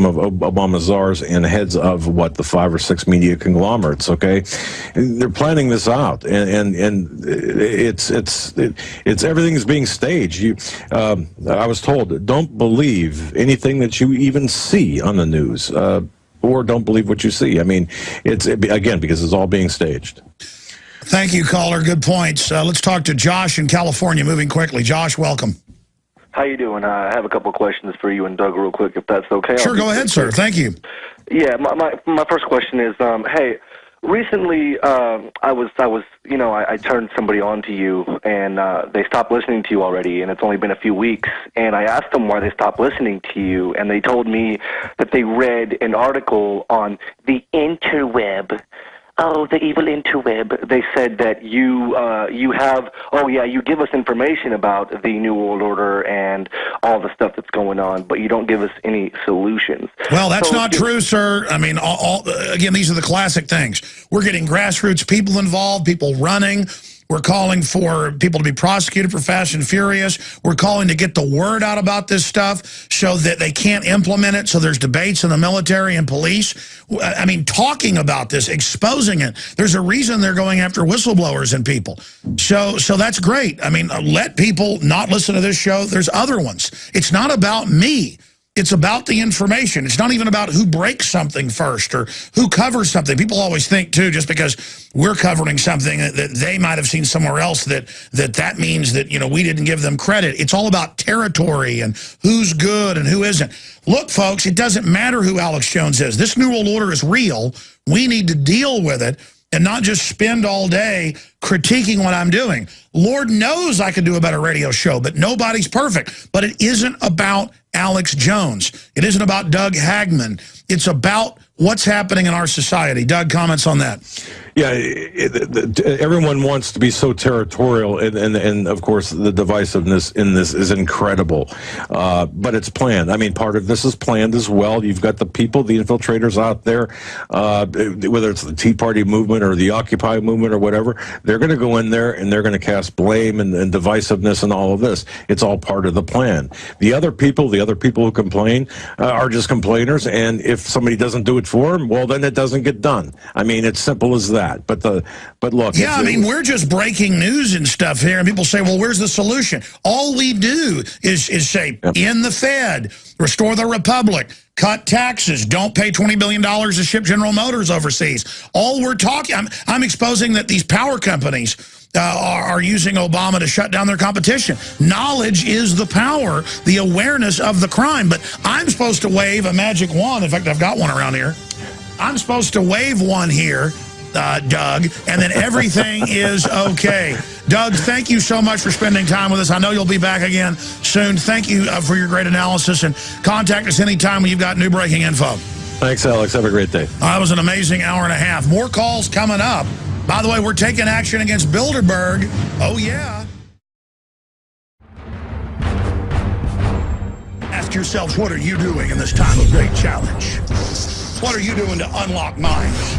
S2: of Obama's czars and heads of the 5 or 6 media conglomerates. Okay, and they're planning this out, and it's everything's being staged. I was told, don't believe anything that you even see on the news, or don't believe what you see. I mean, it's again because it's all being staged.
S1: Thank you, caller. Good points. Let's talk to Josh in California. Moving quickly, Josh. Welcome.
S9: How you doing? I have a couple of questions for you and Doug real quick, if that's okay.
S1: Sure, go ahead, sir. Thank you.
S9: Yeah, my first question is, hey, recently I turned somebody on to you, and they stopped listening to you already, and it's only been a few weeks, and I asked them why they stopped listening to you, and they told me that they read an article on the interweb. Oh, the evil interweb. They said that you give us information about the New World Order and all the stuff that's going on, but you don't give us any solutions.
S1: Well, that's not true, sir. I mean, again, these are the classic things. We're getting grassroots people involved, people running. We're calling for people to be prosecuted for Fast and Furious. We're calling to get the word out about this stuff so that they can't implement it, so there's debates in the military and police. I mean, talking about this, exposing it. There's a reason they're going after whistleblowers and people. So that's great. I mean, let people not listen to this show. There's other ones. It's not about me. It's about the information. It's not even about who breaks something first or who covers something. People always think, too, just because we're covering something that they might have seen somewhere else, that means that, we didn't give them credit. It's all about territory and who's good and who isn't. Look, folks, it doesn't matter who Alex Jones is. This New World Order is real. We need to deal with it and not just spend all day critiquing what I'm doing. Lord knows I could do a better radio show, but nobody's perfect. But it isn't about Alex Jones. It isn't about Doug Hagman. It's about what's happening in our society. Doug, comments on that?
S2: Yeah, everyone wants to be so territorial, and of course the divisiveness in this is incredible. But it's planned. I mean, part of this is planned as well. You've got the people, the infiltrators out there, whether it's the Tea Party movement or the Occupy movement or whatever, they're going to go in there and they're going to cast blame and divisiveness and all of this. It's all part of the plan. The other people who complain are just complainers, and if somebody doesn't do it for them, well, then it doesn't get done. I mean, it's simple as that. But look.
S1: Yeah, I mean, we're just breaking news and stuff here, and people say, well, where's the solution? All we do is say, end the Fed, restore the Republic, cut taxes, don't pay $20 billion to ship General Motors overseas. All we're talking, I'm exposing that these power companies are using Obama to shut down their competition. Knowledge is the power, the awareness of the crime. But I'm supposed to wave a magic wand. In fact, I've got one around here. I'm supposed to wave one here, Doug, and then everything is okay. Doug, thank you so much for spending time with us. I know you'll be back again soon. Thank you for your great analysis, and contact us anytime when you've got new breaking info.
S2: Thanks, Alex. Have a great day.
S1: That was an amazing hour and a half. More calls coming up. By the way, we're taking action against Bilderberg. Oh, yeah. Ask yourselves, what are you doing in this time of great challenge? What are you doing to unlock minds?